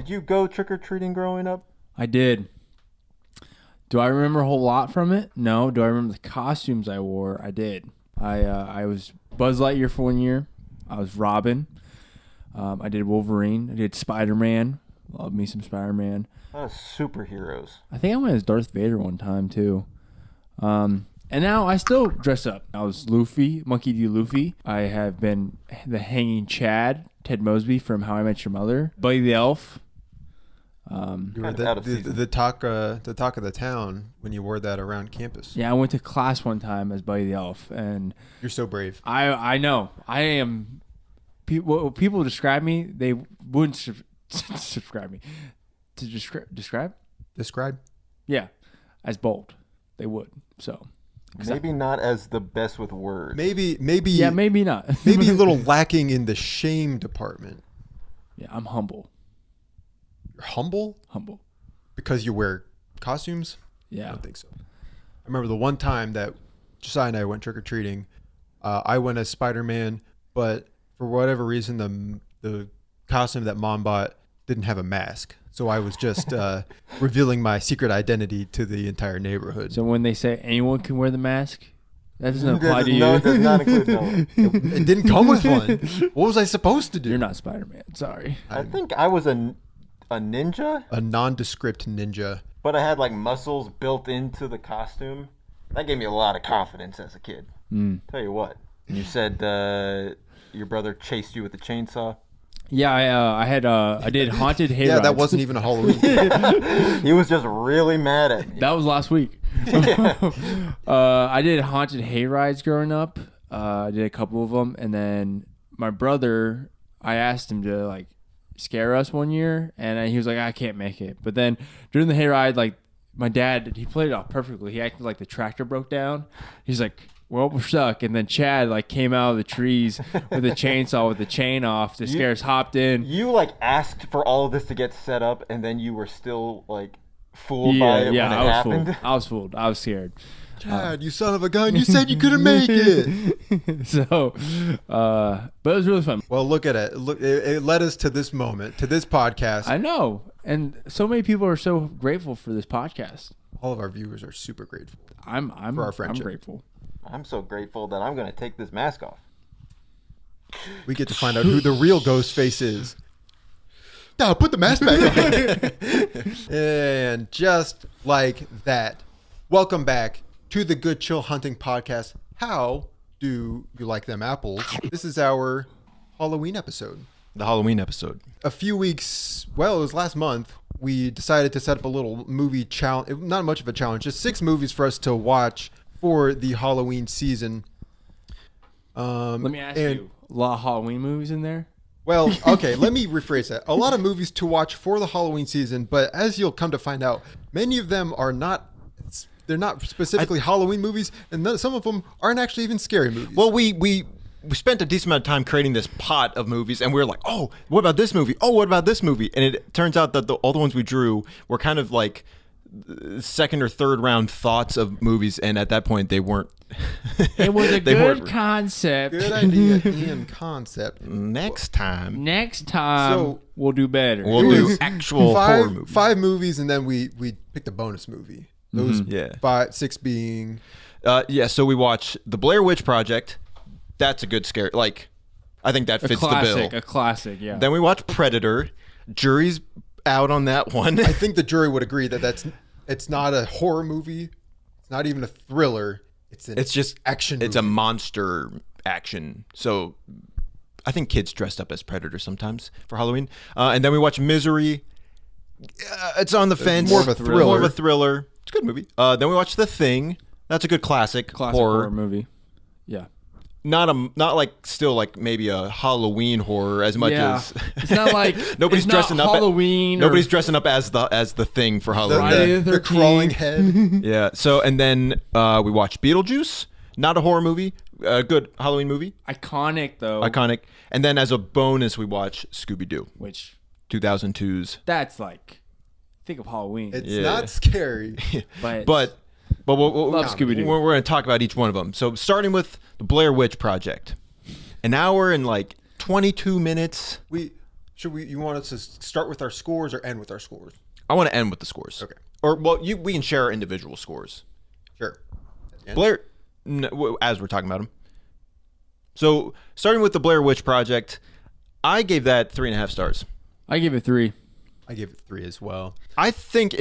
Did you go trick-or-treating growing up? I did. Do I remember a whole lot from it? No. Do I remember the costumes I wore? I did. I was Buzz Lightyear for 1 year. I was Robin. I did Wolverine. I did Spider-Man. Love me some Spider-Man. A lot of superheroes. I think I went as Darth Vader one time too. And now I still dress up. I was Luffy, Monkey D. Luffy. I have been the Hanging Chad, Ted Mosby from How I Met Your Mother. Buddy the Elf. You were the talk of the town when you wore that around campus. Yeah, I went to class one time as Buddy the Elf, and you're so brave. I know. I am. People describe me. They wouldn't subscribe me. To describe? Yeah, as bold. They would. So maybe not as the best with words. Maybe. Yeah, maybe not. Maybe a little lacking in the shame department. Yeah, I'm humble. You're humble? Humble. Because you wear costumes? Yeah. I don't think so. I remember the one time that Josiah and I went trick-or-treating. I went as Spider-Man, but for whatever reason, the costume that Mom bought didn't have a mask. So I was just revealing my secret identity to the entire neighborhood. So when they say anyone can wear the mask, that doesn't apply to you. No, it does not include no one. It didn't come with one. What was I supposed to do? You're not Spider-Man. Sorry. I think I was a ninja. A nondescript ninja. But I had like muscles built into the costume. That gave me a lot of confidence as a kid. Tell you what. You said your brother chased you with a chainsaw. Yeah, I did haunted hayrides. Yeah, that wasn't even a Halloween. He was just really mad at me. That was last week. I did haunted hayrides growing up. I did a couple of them, and then my brother, I asked him to like scare us one year, and he was like, I can't make it. But then during the hayride, like my dad, he played it off perfectly. He acted like the tractor broke down. He's like, well, we're stuck. And then Chad like came out of the trees with a chainsaw with the chain off. The scares hopped in. You like asked for all of this to get set up, and then you were still like fooled by it when it happened. Fooled. I was fooled. I was scared. Chad, you son of a gun! You said you couldn't make it. So, but it was really fun. Well, look at it. Look, it led us to this moment, to this podcast. I know, and so many people are so grateful for this podcast. All of our viewers are super grateful. I'm for our friendship. I'm grateful. I'm so grateful that I'm going to take this mask off. We get to find out who the real Ghostface is. No, put the mask back on. And just like that, welcome back to the Good Chill Hunting Podcast. How do you like them apples? This is our Halloween episode. The Halloween episode. A few weeks, well, it was last month, we decided to set up a little movie challenge. Not much of a challenge, just 6 movies for us to watch for the Halloween season. Let me ask you, a lot of Halloween movies in there? Well, okay, let me rephrase that. A lot of movies to watch for the Halloween season, but as you'll come to find out, many of them are not, they're not specifically Halloween movies, and some of them aren't actually even scary movies. Well, we spent a decent amount of time creating this pot of movies, and we were like, oh, what about this movie? Oh, what about this movie? And it turns out that all the ones we drew were kind of like second or third round thoughts of movies, and at that point they weren't. It was a good concept. Good idea and concept. Next time so we'll do better. We'll do actual horror movies. 5 movies, and then we picked a bonus movie. Those 6 being so we watch The Blair Witch Project. That's a good scare. Like, I think that fits the bill. A classic, yeah. Then we watch Predator. Jury's out on that one. I think the jury would agree that it's not a horror movie. It's not even a thriller. It's just action movie. It's a monster action. So I think kids dressed up as Predator sometimes for Halloween. And then we watch Misery. It's on the fence. More of a thriller. More of a thriller. It's a good movie. Then we watch The Thing. That's a good classic horror movie. Yeah. Not like still like maybe a Halloween horror as much as it's not like nobody's dressing up Halloween. Nobody's dressing up as the Thing for Halloween. The crawling head. Yeah. So and then we watch Beetlejuice. Not a horror movie. A good Halloween movie. Iconic though. Iconic. And then as a bonus we watch Scooby-Doo, which 2002's. That's like think of Halloween. It's not scary, but we'll love Scooby-Doo. We're going to talk about each one of them. So starting with the Blair Witch Project, an hour and like 22 minutes. You want us to start with our scores or end with our scores? I want to end with the scores. Okay. Or well, we can share our individual scores. Sure. Blair, as we're talking about them. So starting with the Blair Witch Project, I gave that 3.5 stars. I gave it 3. I gave it 3 as well. I think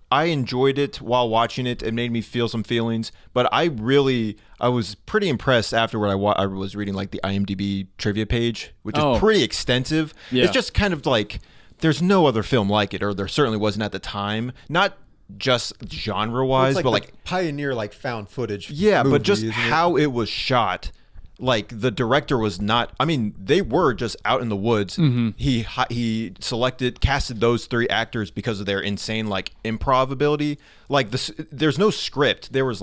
I enjoyed it while watching it. It made me feel some feelings, but I was pretty impressed afterward. I was reading like the IMDb trivia page, which is pretty extensive. Yeah. It's just kind of like there's no other film like it, or there certainly wasn't at the time. Not just genre-wise, It's but like pioneer found footage. yeah, movie, but just isn't it? how it was shot. Like the director was not. I mean, they were just out in the woods. Mm-hmm. He casted those 3 actors because of their insane like improv ability. Like there's no script. There was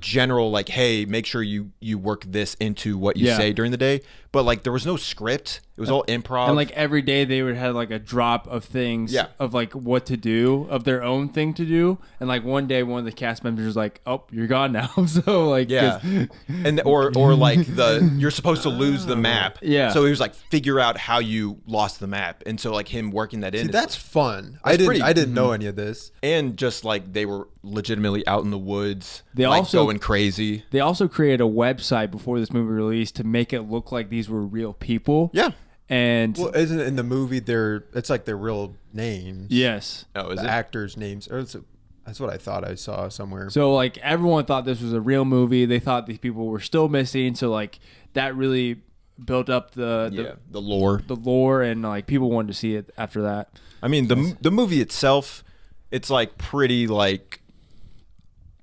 general like, hey, make sure you work this into what you say during the day. But like there was no script. It was all improv. And like every day they would have like a drop of things of like what to do, of their own thing to do. And like one day one of the cast members was like, "Oh, you're gone now." So like and or like you're supposed to lose the map. Yeah. So he was like, figure out how you lost the map. And so like him working that in. See, that's fun. That's I didn't know any of this. And just like they were legitimately out in the woods, They like also- going crazy. they also created a website before this movie released to make it look like these were real people. Yeah. And Well, isn't it in the movie it's like their real names? yes. Oh, is The it? actors' names. That's what I thought I saw somewhere. So like everyone thought this was a real movie. They thought these people were still missing. So like that really built up the lore, and like people wanted to see it after that. I mean, the movie itself, it's like pretty like.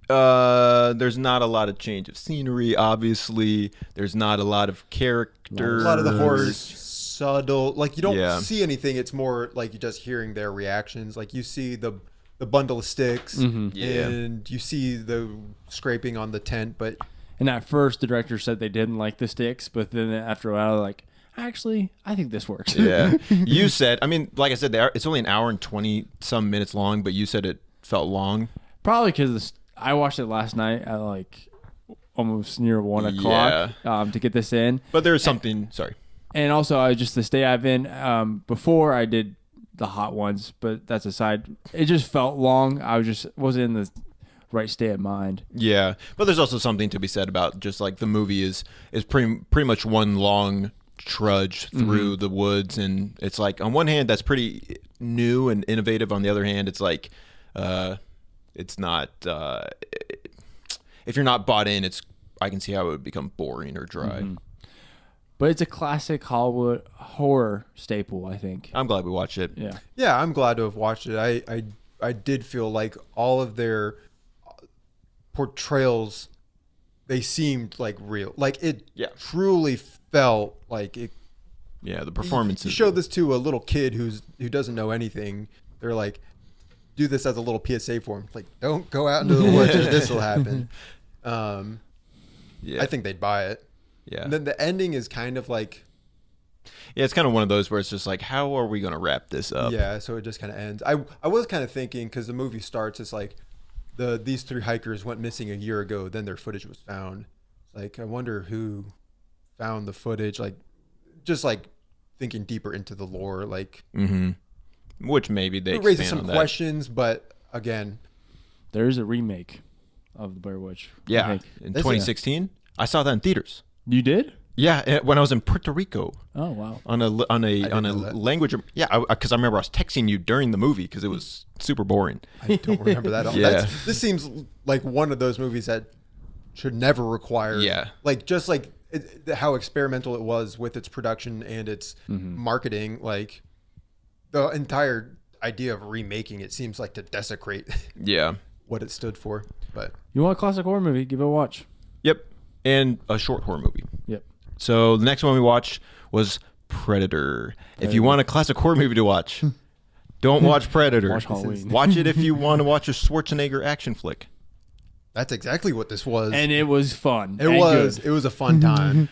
There's not a lot of change of scenery. Obviously, there's not a lot of characters. A lot of the horrors subtle. Like you don't Yeah. see anything. It's more like you're just hearing their reactions. Like you see the bundle of sticks, Yeah. and you see the scraping on the tent. But And at first, the director said they didn't like the sticks, but then after a while, they're like, actually, I think this works. Yeah. You said, I mean, like I said, it's only an hour and 20 some minutes long, but you said it felt long. Probably because I watched it last night at like almost near 1 o'clock to get this in. But there's something. Sorry. And also, I just the state I've in before I did the hot ones, but that's aside. It just felt long. I wasn't in the right state of mind. Yeah, but there's also something to be said about just like the movie is pretty much one long trudge through the woods, and it's like on one hand that's pretty new and innovative. On the other hand, it's like it's not. If you're not bought in, I can see how it would become boring or dry. But it's a classic Hollywood horror staple, I think. I'm glad we watched it. Yeah. yeah, I'm glad to have watched it. I did feel like all of their portrayals, they seemed like real. Like it truly felt like it. Yeah, the performances. You show this to a little kid who doesn't know anything. They're like, do this as a little PSA for him. Like, don't go out into the woods or this will happen. Yeah. I think they'd buy it. Yeah. And then the ending is kind of like, Yeah, it's kind of one of those where it's just like, how are we going to wrap this up? yeah, so it just kind of ends. I was kind of thinking, because the movie starts, it's like these 3 hikers went missing a year ago, then their footage was found. Like, I wonder who found the footage, like, just like thinking deeper into the lore, like, Which maybe they it raises expand some on that. questions, but again, There is a remake of The Blair Witch. I Yeah, think. in 2016, I saw that in theaters. You did? Yeah, when I was in Puerto Rico Oh, wow. on a know that. language. Yeah, because I remember I was texting you during the movie because it was super boring. I don't remember that at all. Yeah. This seems like one of those movies that should never require, like, just like how experimental it was with its production and its marketing. Like, the entire idea of remaking it seems like to desecrate Yeah. what it stood for. But You want a classic horror movie? Give it a watch. Yep. And a short horror movie. Yep. So the next one we watched was Predator. If you want a classic horror movie to watch, don't watch Predator. Watch Halloween. Watch it if you want to watch a Schwarzenegger action flick. that's exactly what this was. And it was fun. It and was. good. It was a fun time.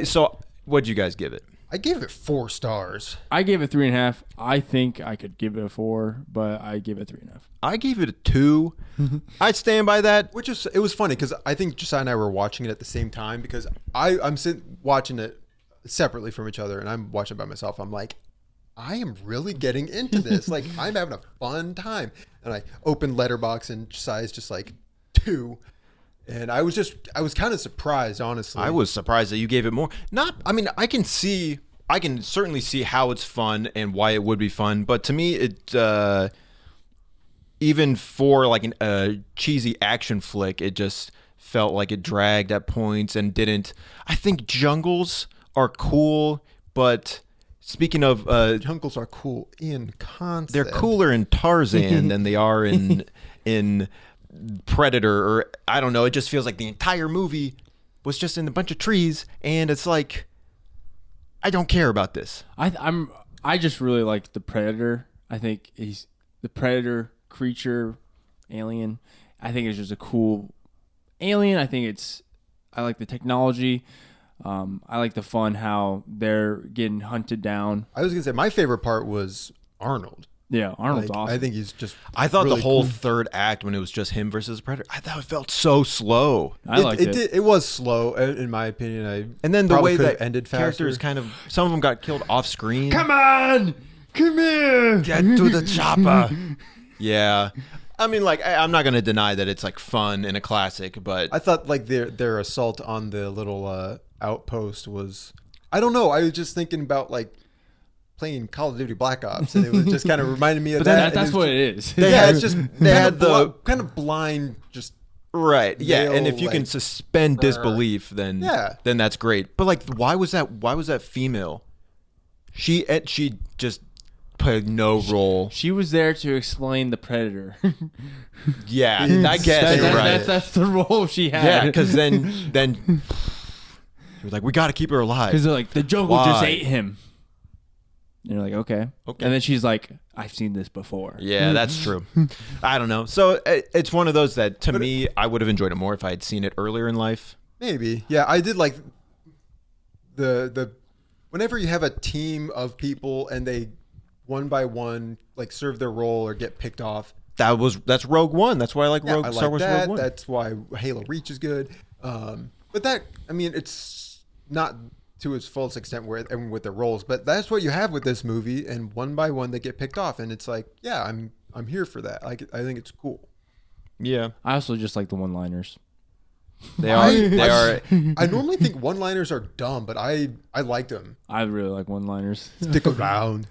So what'd you guys give it? I gave it 4 stars. I gave it 3.5. I think I could give it a 4, but I gave it 3.5. I gave it a 2. I'd stand by that. Which is, it was funny because I think Josiah and I were watching it at the same time, because I'm sitting watching it separately from each other, and I'm watching by myself. I'm like, I am really getting into this. Like, I'm having a fun time. And I opened Letterboxd and Josiah's just like 2. And I was kind of surprised, honestly. I was surprised that you gave it more. I can certainly see how it's fun and why it would be fun. But to me, it, even for like a cheesy action flick, it just felt like it dragged at points and didn't. I think jungles are cool, but speaking of jungles are cool in concept. They're cooler in Tarzan than they are in Predator, or I don't know. It just feels like the entire movie was just in a bunch of trees, and it's like, I don't care about this. I just really like the Predator. I think he's the Predator creature, alien. I think it's just a cool alien. I like the technology. I like the fun how they're getting hunted down. I was gonna say my favorite part was Arnold. Yeah, Arnold's awesome. I think he's just. I thought really the whole cool. third act, when it was just him versus Predator, I thought it felt so slow. I liked it. It was slow, in my opinion. And then the way that ended characters faster. some of them got killed off screen. Come on, come here. Get to the chopper. Yeah. I mean, like, I'm not going to deny that it's like fun and a classic, but I thought like their assault on the little outpost was. I don't know. I was just thinking about like playing Call of Duty Black Ops, and it was just kind of reminded me of that. That's what it is. It's just they had the kind of blind, just right. Yeah, male, and if you can like, suspend disbelief, then that's great. But like, why was that female? She just played no role. She was there to explain the Predator. Yeah, I guess you're right. That's the role she had. Yeah, because then he was like, we got to keep her alive. Because they're like, the jungle just ate him. And you're like, okay. And then she's like, I've seen this before. Yeah, that's true. I don't know. So it's one of those that, to me, I would have enjoyed it more if I had seen it earlier in life. Maybe. Yeah, I did like the whenever you have a team of people and they one by one like serve their role or get picked off. That's Rogue One. That's why I like Star Wars that. Rogue One. That's why Halo Reach is good. But that, I mean, it's not to its fullest extent with the roles, but that's what you have with this movie. And one by one, they get picked off, and it's like, yeah, I'm here for that. I think it's cool. Yeah, I also just like the one-liners. They are. I normally think one-liners are dumb, but I liked them. I really like one-liners. Stick around.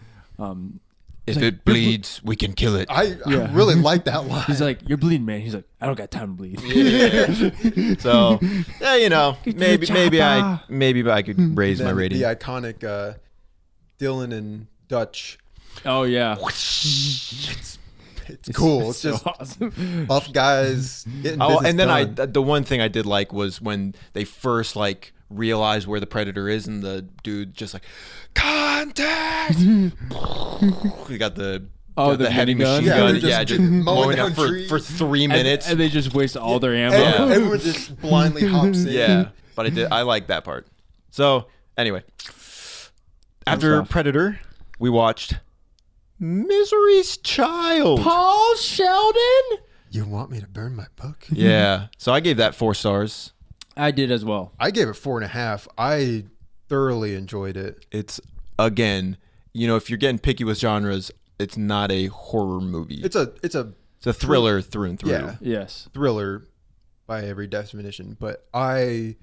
If it bleeds, we can kill it. I really like that line. He's like, you're bleeding, man. He's like, I don't got time to bleed. Yeah. So, yeah, maybe I could raise my rating. The iconic Dylan and Dutch. Oh yeah, It's cool. It's just awesome. buff guys getting Oh, business and then done. the one thing I did like was when they first like realized where the Predator is, and the dude just like, contact. We got the heavy minigun? machine Yeah, gun. they're just Yeah, just mowing mowing down up trees. for 3 minutes. And they just waste all their ammo. And everyone just blindly hops in. Yeah, but I like that part. So anyway, after stuff. Predator, we watched Misery's Child. Paul Sheldon. You want me to burn my book? Yeah, so I gave that 4 stars. I did as well. I gave it 4.5. I thoroughly enjoyed it. It's, again, if you're getting picky with genres, it's not a horror movie. It's a thriller through and through. Yeah. Yes. thriller by every definition. But I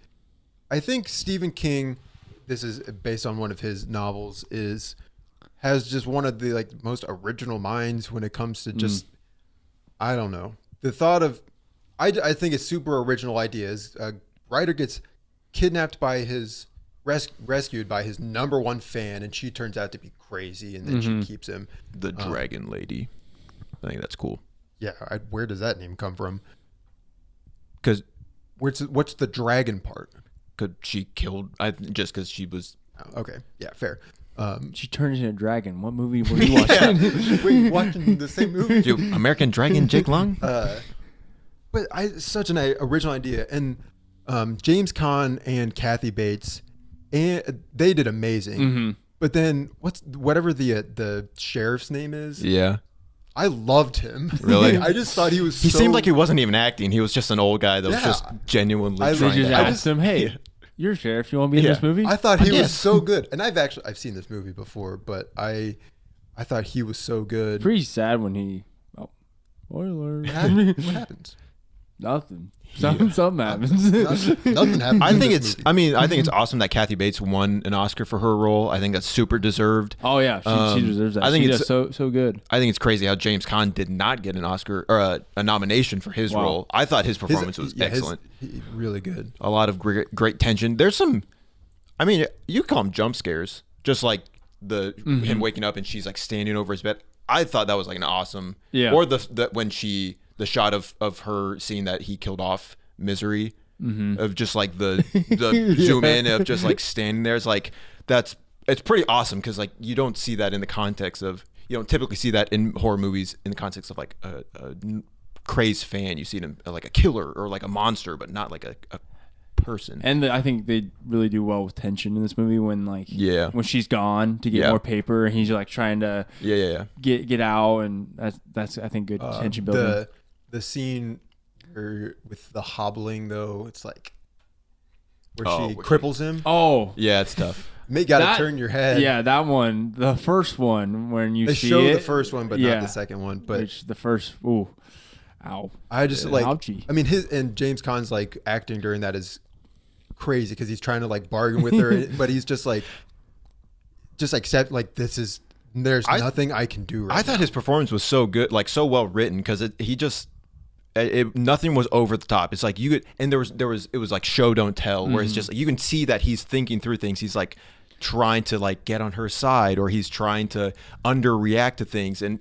think Stephen King, this is based on one of his novels, has just one of the like most original minds when it comes to just I don't know, the thought of I think it's super original ideas. A writer gets kidnapped by rescued by his number one fan, and she turns out to be crazy, and then she keeps him. The Dragon Lady. I think that's cool. Yeah, where does that name come from? Because What's the dragon part? she killed, just because she was. Okay, yeah, fair. She turned into a dragon. What movie were you watching? We're watching the same movie. Dude, American Dragon, Jake Long? But such an original idea, and James Caan and Kathy Bates, and they did amazing. But then whatever the sheriff's name is? Yeah. I loved him. Really? I just thought he was. He seemed like he wasn't even acting. He was just an old guy that was just genuinely I trying They just to asked him, hey, you're a sheriff. You want to be in this movie? I thought he was so good, and I've seen this movie before, but I thought he was so good. Pretty sad when he. Oh, spoiler. What happens? Nothing. Something happens. Nothing happens. I think it's awesome that Kathy Bates won an Oscar for her role. I think that's super deserved. Oh yeah, she deserves that. I think it's so good. I think it's crazy how James Caan did not get an Oscar or a nomination for his role. I thought his performance was excellent. Really good. A lot of great tension. There's some, I mean, you call them jump scares, just like him waking up and she's like standing over his bed. I thought that was like an awesome. Yeah. Or the shot of her seeing that he killed off Misery, of just like the zoom in of just like standing there. It's like it's pretty awesome because like you don't see that in the context of, you don't typically see that in horror movies in the context of like a crazed fan. You see it in like a killer or like a monster, but not like a person. And I think they really do well with tension in this movie when when she's gone to get more paper and he's like trying to get out, and that's I think good tension building. The scene with the hobbling though, it's like where she cripples him. Oh yeah, it's tough. You gotta turn your head. Yeah, that one, the first one when you see show it, the first one, but not the second one. But the first, ooh, ow! I just like. Ouchie. I mean, James Caan's like acting during that is crazy because he's trying to like bargain with her, but he's just accept like this is. There's nothing I can do. I thought his performance was so good, like so well written, because nothing was over the top. It's like you could, and it was like show don't tell, where it's just you can see that he's thinking through things. He's like trying to like get on her side, or he's trying to underreact to things, and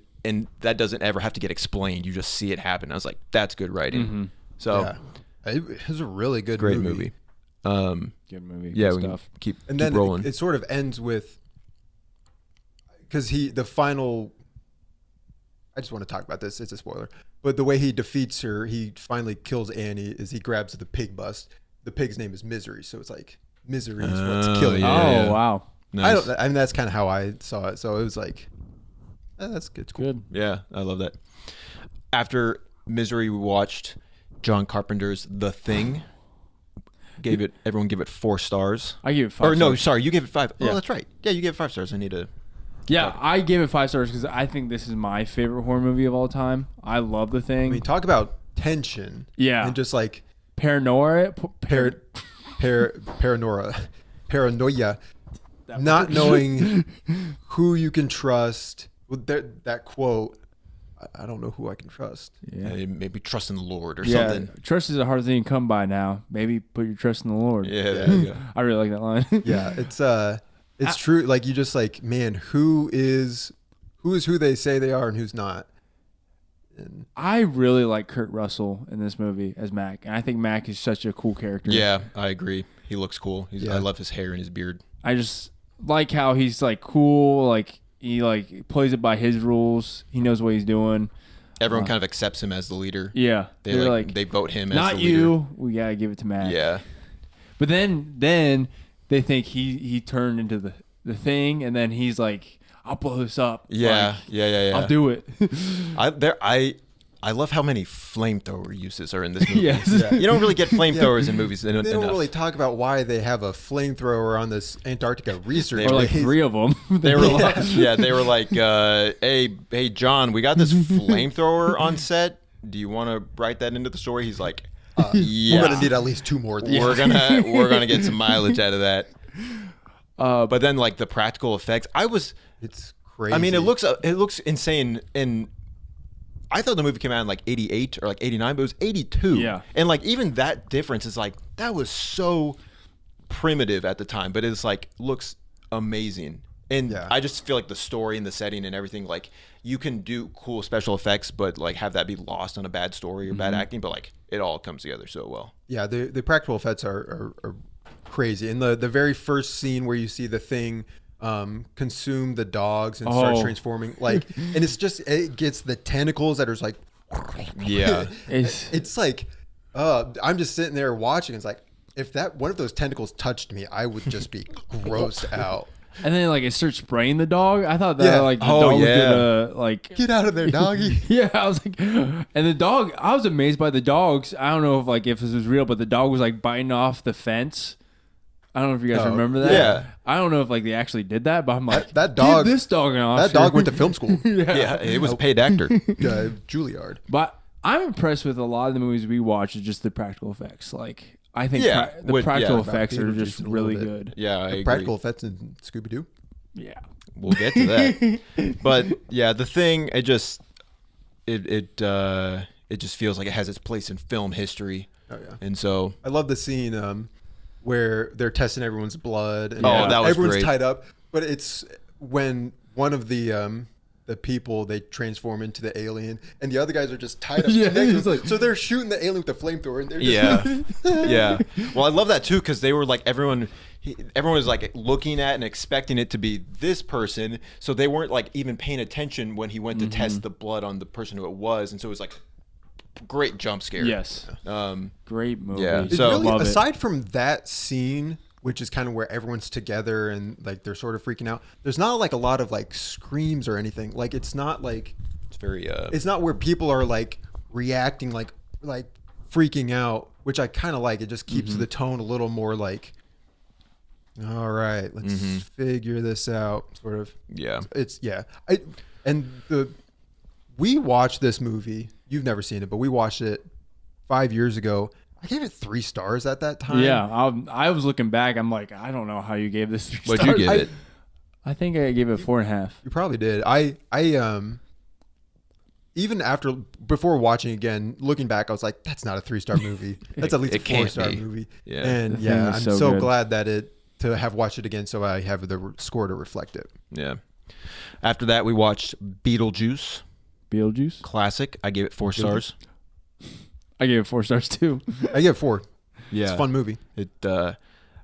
that doesn't ever have to get explained. You just see it happen. I was like, that's good writing. So it was a really good, great movie. Good movie. Yeah, good we stuff. keep and then rolling. It sort of ends with. Because the final, I just want to talk about this. It's a spoiler, but the way he defeats her, he finally kills Annie. Is he grabs the pig bust? The pig's name is Misery, so it's like misery is what's killing. Oh wow! Nice. I mean that's kind of how I saw it. So it was like, that's good. It's cool. Good. Yeah, I love that. After Misery, we watched John Carpenter's The Thing. Everyone give it 4 stars. I give it 5. Or no, sorry, you gave it 5. Yeah. Oh, that's right. Yeah, you gave it 5 stars. I need to. Yeah, I gave it 5 stars because I think this is my favorite horror movie of all time. I love The Thing. I mean, talk about tension. Yeah. And just like paranoia. Paranoia. Not knowing who you can trust. Well, that quote, I don't know who I can trust. Yeah. Maybe trust in the Lord or Yeah, something. trust is a hard thing to come by now. Maybe put your trust in the Lord. Yeah, there you go. I really like that line. Yeah, it's true. Like you just like, man, who is who they say they are and who's not. And I really like Kurt Russell in this movie as Mac, and I think Mac is such a cool character. Yeah, I agree. He looks cool. Yeah. I love his hair and his beard. I just like how he's like cool. Like he like plays it by his rules. He knows what he's doing. Everyone kind of accepts him as the leader. Yeah, They're like they vote him as not the leader. you. We gotta give it to Mac. Yeah. But then they think he turned into the thing, and then he's like, I'll blow this up. Yeah, Like, yeah. I'll do it. I love how many flamethrower uses are in this movie. Yes. Yeah. You don't really get flamethrowers in movies they don't enough. really talk about why they have a flamethrower on this Antarctica research Or like base. 3 of them. They were like, they were like, hey, John, we got this flamethrower on set. Do you want to write that into the story? He's like, yeah. We're gonna need at least 2 more. Of these. We're gonna get some mileage out of that. But then like the practical effects, It's crazy. I mean, it looks insane. And I thought the movie came out in like 88 or like 89, but it was 82. Yeah. And like even that difference is like, that was so primitive at the time, but it's like looks amazing. And Yeah. I just feel like the story and the setting and everything, like you can do cool special effects, but like have that be lost on a bad story or bad acting, but like it all comes together so well. Yeah, the practical effects are crazy. In the very first scene where you see the thing consume the dogs and start transforming, like, and it gets the tentacles that are just like, Yeah. it's like, I'm just sitting there watching. It's like, if that one of those tentacles touched me, I would just be grossed out. And then like it starts spraying the dog. I thought that like the dog was gonna like Get out of there, doggy. Yeah, I was like, and the dog. I was amazed by the dogs. I don't know if this was real, but the dog was like biting off the fence, I don't know if you guys remember that. Yeah. I don't know if like they actually did that, but I'm like, that dog. give this dog an Oscar. That dog went to film school. Yeah, it was a paid actor. Juilliard. But I'm impressed with a lot of the movies we watch. Is just the practical effects. Like I think the practical effects are just really good. Yeah, I agree. Practical effects in Scooby Doo. Yeah. We'll get to that. But yeah, the thing it just feels like it has its place in film history. Oh yeah. And so I love the scene where they're testing everyone's blood and that was everyone's great. tied up, but it's when one of the people they transform into the alien and the other guys are just tied up Yeah, next to it's them. like- So they're shooting the alien with the flamethrower and they're just yeah. Well, I love that too because they were like everyone was like looking at and expecting it to be this person, so they weren't like even paying attention when he went to test the blood on the person who it was, and so it was like great jump scare. Yes. Great movie. Yeah. It's So- really, Love it. aside from that scene, which is kind of where everyone's together and like they're sort of freaking out, there's not like a lot of like screams or anything. Like it's not like It's very it's not where people are like reacting like freaking out, which I kind of like. It just keeps the tone a little more like, all right, let's figure this out, sort of. yeah. It's we watched this movie. You've never seen it, but we watched it 5 years ago. I gave it 3 stars at that time. Yeah. I was looking back. I'm like, I don't know how you gave this 3 What'd stars. you give it? I think I gave it 4.5. You probably did. I even before watching again, looking back, I was like, that's not a 3-star movie. That's at least a It can't 4-star be. movie. Yeah. And The thing yeah, is I'm so so good. glad that to have watched it again, so I have the score to reflect it. Yeah. After that, we watched Beetlejuice, Beetlejuice. classic. I gave it 4 stars. I gave it 4 stars too. I give it 4. Yeah. It's a fun movie. It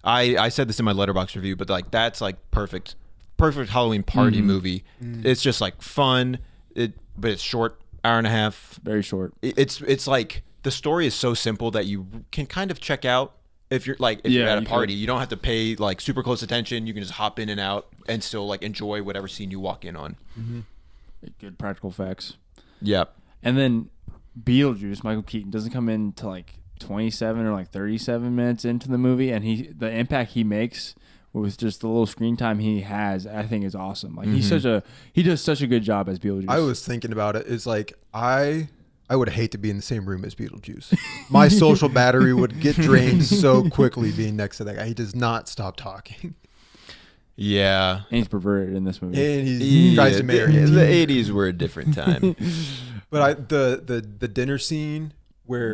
I said this in my Letterboxd review, but like that's like perfect Halloween party movie. It's just like fun. But it's short, hour and a half. Very short. It's like the story is so simple that you can kind of check out if you're at a you party. could. You don't have to pay like super close attention. You can just hop in and out and still like enjoy whatever scene you walk in on. Good practical effects. Yeah. And then Beetlejuice, Michael Keaton doesn't come in till like 27 or like 37 minutes into the movie, and the impact he makes with just the little screen time he has, I think is awesome. Like he does such a good job as Beetlejuice. I was thinking about it. It's like I would hate to be in the same room as Beetlejuice. My social battery would get drained so quickly being next to that guy. He does not stop talking. Yeah. and he's perverted in this movie. And he tries to marry it. The 80s were a different time. But the dinner scene where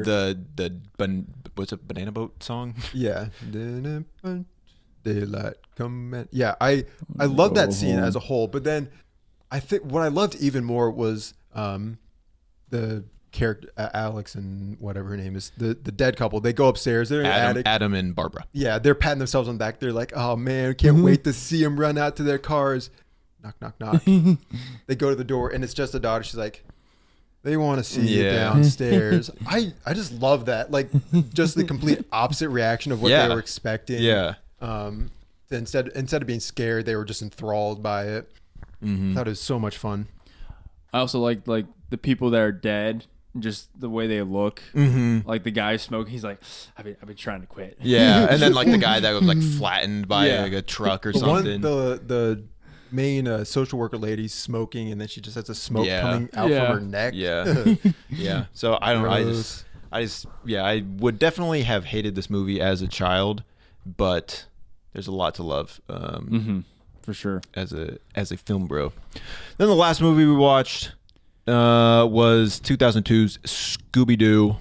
what's it, Banana Boat song? yeah, daylight come in. Yeah, I love that scene as a whole. But then I think what I loved even more was the character Alex and whatever her name is, the dead couple. They go upstairs. They're in the attic. Adam and Barbara. Yeah, they're patting themselves on the back. They're like, "Oh man, can't wait to see them run out to their cars." Knock, knock, knock. They go to the door, and it's just a daughter. She's like, "They want to see you downstairs." I just love that. Like, just the complete opposite reaction of what they were expecting. Yeah. Instead of being scared, they were just enthralled by it. I thought it was so much fun. I also like the people that are dead, just the way they look. Like the guy smoking, he's like, I've been trying to quit. Yeah, and then like the guy that was like flattened by like a truck or something. The main social worker lady's smoking, and then she just has the smoke coming out Yeah. from her neck. Yeah. Yeah. So I don't know. Gross. I would definitely have hated this movie as a child, but there's a lot to love For sure. as a film bro. Then the last movie we watched was 2002's Scooby-Doo.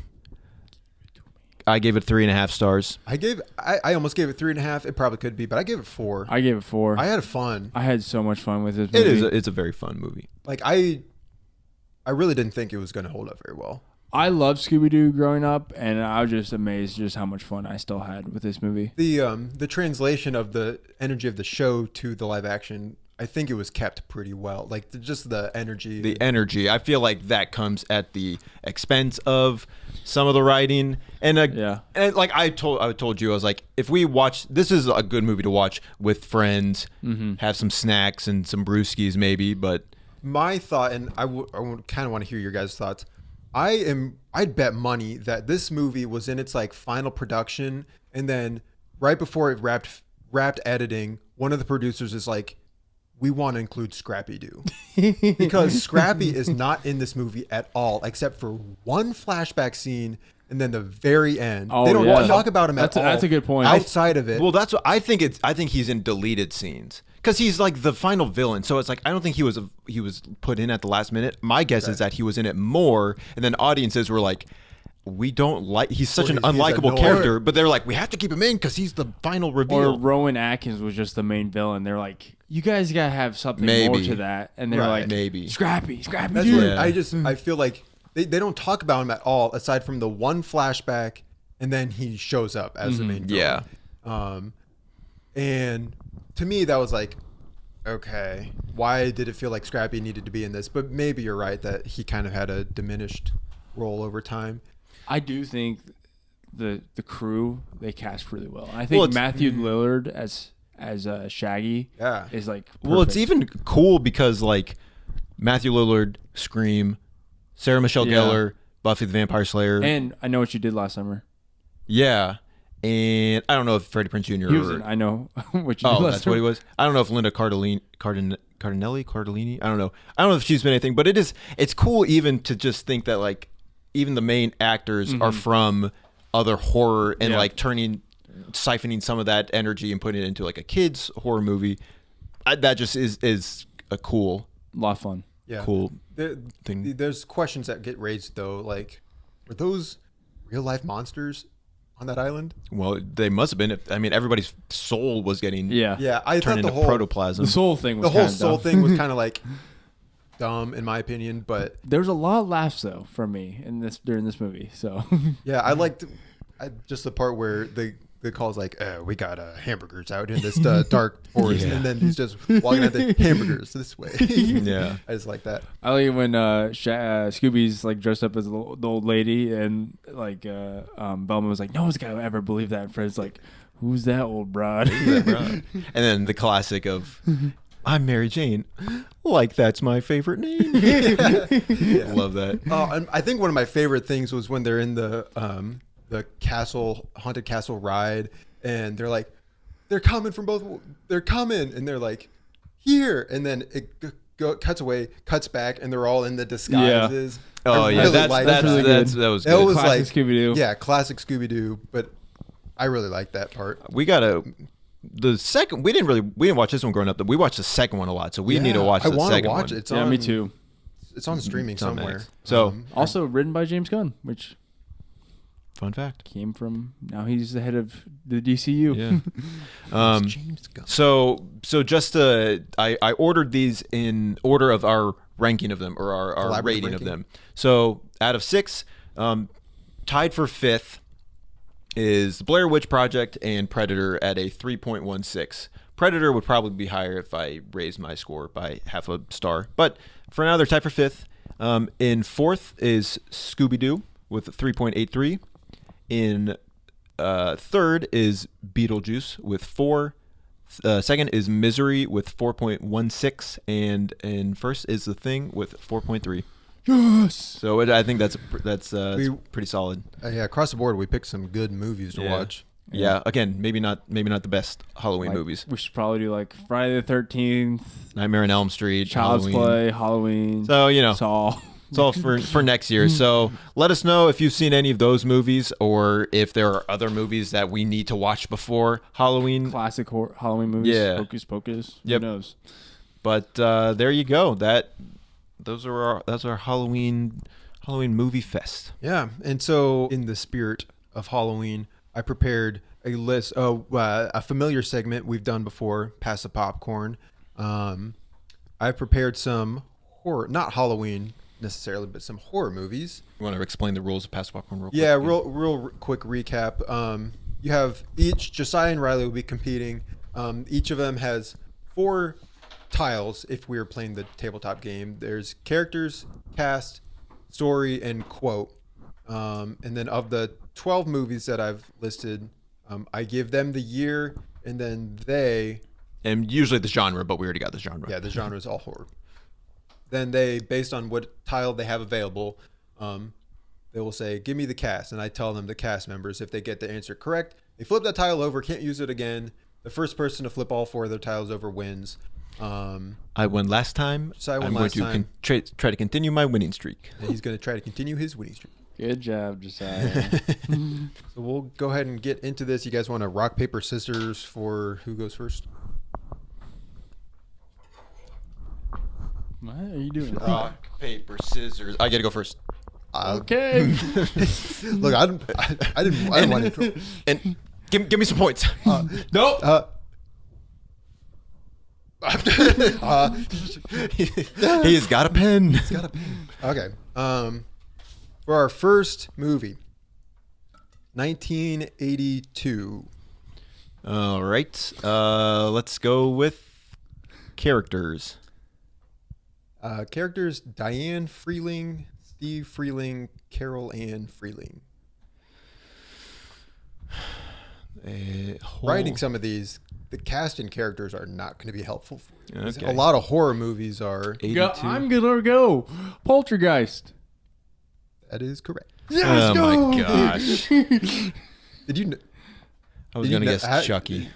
I gave it 3.5 stars. I almost gave it 3.5. It probably could be, but I gave it 4. I gave it 4. I had fun. I had so much fun with this movie. It's a very fun movie. Like I really didn't think it was going to hold up very well. I loved Scooby-Doo growing up, and I was just amazed just how much fun I still had with this movie. The translation of the energy of the show to the live action, I think it was kept pretty well. Like just the energy. The energy. I feel like that comes at the expense of some of the writing. And and like I told you, I was like, if we watch, this is a good movie to watch with friends, have some snacks and some brewskis maybe. But my thought, and I kind of want to hear your guys' thoughts. I'd bet money that this movie was in its like final production, and then right before it wrapped wrapped editing, one of the producers is like, we want to include Scrappy Doo because Scrappy is not in this movie at all, except for one flashback scene and then the very end. They don't talk about him at all. That's a good point. Outside of it, Well, that's what I think. I think he's in deleted scenes because he's like the final villain. So it's like I don't think he was put in at the last minute. My guess is that he was in it more, and then audiences were like, we don't like. He's such an unlikable character, but they're like, we have to keep him in because he's the final reveal. Or Rowan Atkins was just the main villain. They're like, you guys gotta have something more to that, and they're like, maybe Scrappy. that's Doo. what I feel like they don't talk about him at all, aside from the one flashback, and then he shows up as the main villain. And to me, that was like, okay, why did it feel like Scrappy needed to be in this? But maybe you're right that he kind of had a diminished role over time. I do think the crew they cast really well. I think Matthew Lillard as Shaggy is like perfect. Well, it's even cool because like Matthew Lillard, Scream, Sarah Michelle Gellar, Buffy the Vampire Slayer, and I Know What You Did Last Summer. Yeah, and I don't know if Freddie Prinze Jr. He was in I Know What You Did Last that's Summer. what he was. I don't know if Linda Cardellini. I don't know. I don't know if she's been anything, but it's cool even to just think that like even the main actors are from other horror and like siphoning some of that energy and putting it into like a kid's horror movie. That just is a cool, lot of fun. Yeah. Cool thing. There's questions that get raised though, like, were those real life monsters on that island? Well, they must have been. I mean, everybody's soul was getting I turned thought into protoplasm. The soul thing was the whole kinda soul dumb. thing was kind of like dumb in my opinion, but There was a lot of laughs though from me during this movie. So yeah, I liked just the part where the call's like, we got hamburgers out in this dark forest, and then he's just walking out the hamburgers this way. Yeah, I just like that. I like it when Scooby's like dressed up as the old lady, and like Velma was like, "No one's gonna ever believe that." And Fred's like, "Who's that old broad?" and then the classic of, "I'm Mary Jane," like that's my favorite name. Love that. And I think one of my favorite things was when they're in the haunted castle ride, and they're like, they're coming, and they're like, here, and then it cuts back, and they're all in the disguises. Oh yeah, that was good. That was Classic like Scooby-Doo. Yeah, classic Scooby-Doo. But I really like that part. We didn't watch this one growing up, but we watched the second one a lot, so we need to watch the second one. It's Yeah, on, me too. It's on streaming somewhere. Max. So Also written by James Gunn, which fun fact. came from, now he's the head of the DCU. Yeah. James Gunn. So just I ordered these in order of our ranking of them, or our rating of them. So out of 6, tied for 5th is Blair Witch Project and Predator at a 3.16. Predator would probably be higher if I raised my score by half a star, but for now they're tied for 5th. In 4th is Scooby-Doo with a 3.83. In 3rd is Beetlejuice with 4. Second is Misery with 4.16, and in 1st is The Thing with 4.3. Yes. So I think that's pretty solid. Yeah, across the board, we picked some good movies to watch. Yeah. Again, maybe not the best Halloween movies. We should probably do like Friday the 13th, Nightmare on Elm Street, Child's Halloween. Play, Halloween. So Saw. it's all for next year. So let us know if you've seen any of those movies, or if there are other movies that we need to watch before Halloween. Classic Halloween movies. Yeah. Hocus Pocus. Yep. Who knows? But there you go. That's our Halloween movie fest. Yeah, and so in the spirit of Halloween, I prepared a list. A familiar segment we've done before, Pass the Popcorn. I prepared some horror, not Halloween necessarily, but some horror movies. You want to explain the rules of Pass the Popcorn real quick? Yeah, real quick recap. You have each, Josiah and Riley will be competing. Each of them has 4 tiles if we were playing the tabletop game. There's characters, cast, story, and quote. And then of the 12 movies that I've listed, I give them the year, and then and usually the genre, but we already got the genre. Yeah, the genre is all horror. Then they, based on what tile they have available, they will say, give me the cast. And I tell them the cast members. If they get the answer correct, they flip that tile over, can't use it again. The first person to flip all 4 of their tiles over wins. I won last time. So I won I'm last going to try to continue my winning streak. And he's going to try to continue his winning streak. Good job, Josiah. So we'll go ahead and get into this. You guys want to rock, paper, scissors for who goes first? What are you doing? Rock, paper, scissors. I got to go first. Okay. Look, I didn't want to. And give me some points. Nope. He's got a pen. Okay. For our first movie, 1982. All right. Let's go with characters. Characters: Diane Freeling, Steve Freeling, Carol Ann Freeling. Writing some of these, the cast and characters are not going to be helpful for you. Okay. A lot of horror movies are. 82. I'm gonna go Poltergeist. That is correct. Oh my gosh. Did you? I was Did you going to know- guess Chucky.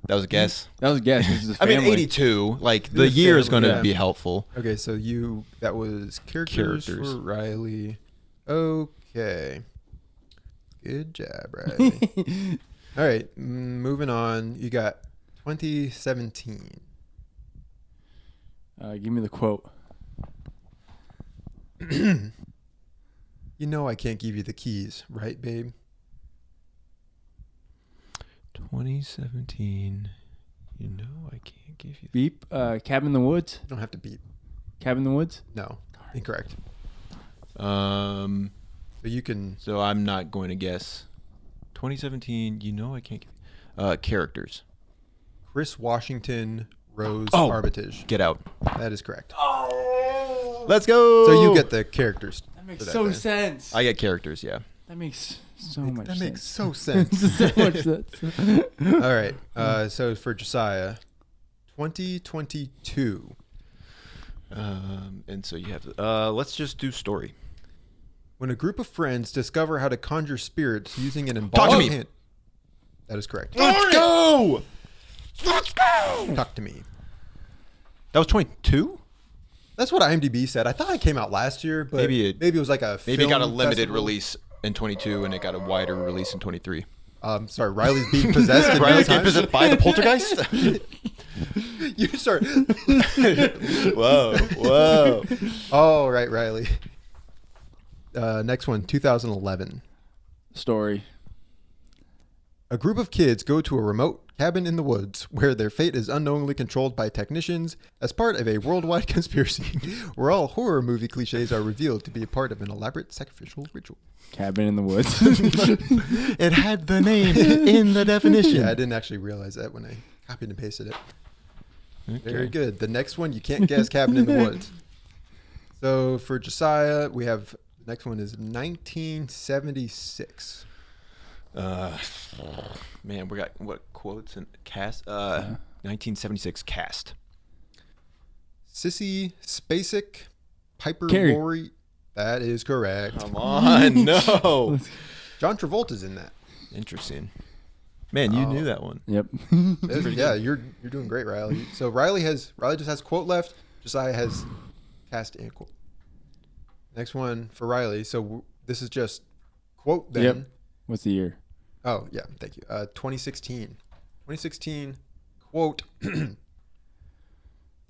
That was a guess. That was a guess. This is a I mean, family. 82. Like, the This year is family, going to yeah. be helpful. Okay, so that was characters Characters. for Riley. Okay. Good job, Riley. All right, moving on. You got 2017. Give me the quote. You know I can't give you the keys, right, babe? 2017. You know I can't give you. Beep. Cabin in the Woods. You don't have to beat. Cabin in the Woods. No, incorrect. So But you can. I'm not going to guess. 2017. You know I can't give. Characters. Chris Washington, Rose Oh. Armitage. Get out. That is correct. Let's go. So you get the characters. That makes for so then. sense. I get characters. Yeah. That makes so much That sense. makes so sense. so much sense. All right. So for Josiah, 2022. And so you have. Let's just do story. When a group of friends discover how to conjure spirits using an Talk to embalmed me. hand. That is correct. Let's go. Let's go. Talk to me. That was 22. That's what IMDb said. I thought it came out last year, but Maybe it was like a Maybe it got a film limited festival. release in 22, and it got a wider release in 23. Sorry, Riley's being possessed. In Riley's real getting time. possessed by the poltergeist. You start. Whoa. All right, Riley. Next one, 2011. Story. A group of kids go to a remote cabin in the woods where their fate is unknowingly controlled by technicians as part of a worldwide conspiracy where all horror movie cliches are revealed to be a part of an elaborate sacrificial ritual. Cabin in the Woods. It had the name in the definition. Yeah, I didn't actually realize that when I copied and pasted it. Okay. Very good. The next one, you can't guess Cabin in the Woods. So for Josiah, we have the next one is 1976. Man, we got what quotes and cast? 1976 cast. Sissy Spacek, Piper Carrie. Laurie. That is correct. Come on, no. John Travolta's in that. Interesting. Man, you knew that one. Yep. Yeah, you're doing great, Riley. So Riley just has quote left. Josiah has cast and quote. Next one for Riley. So this is just quote then. Yep. What's the year? Oh yeah, thank you. 2016. 2016 quote.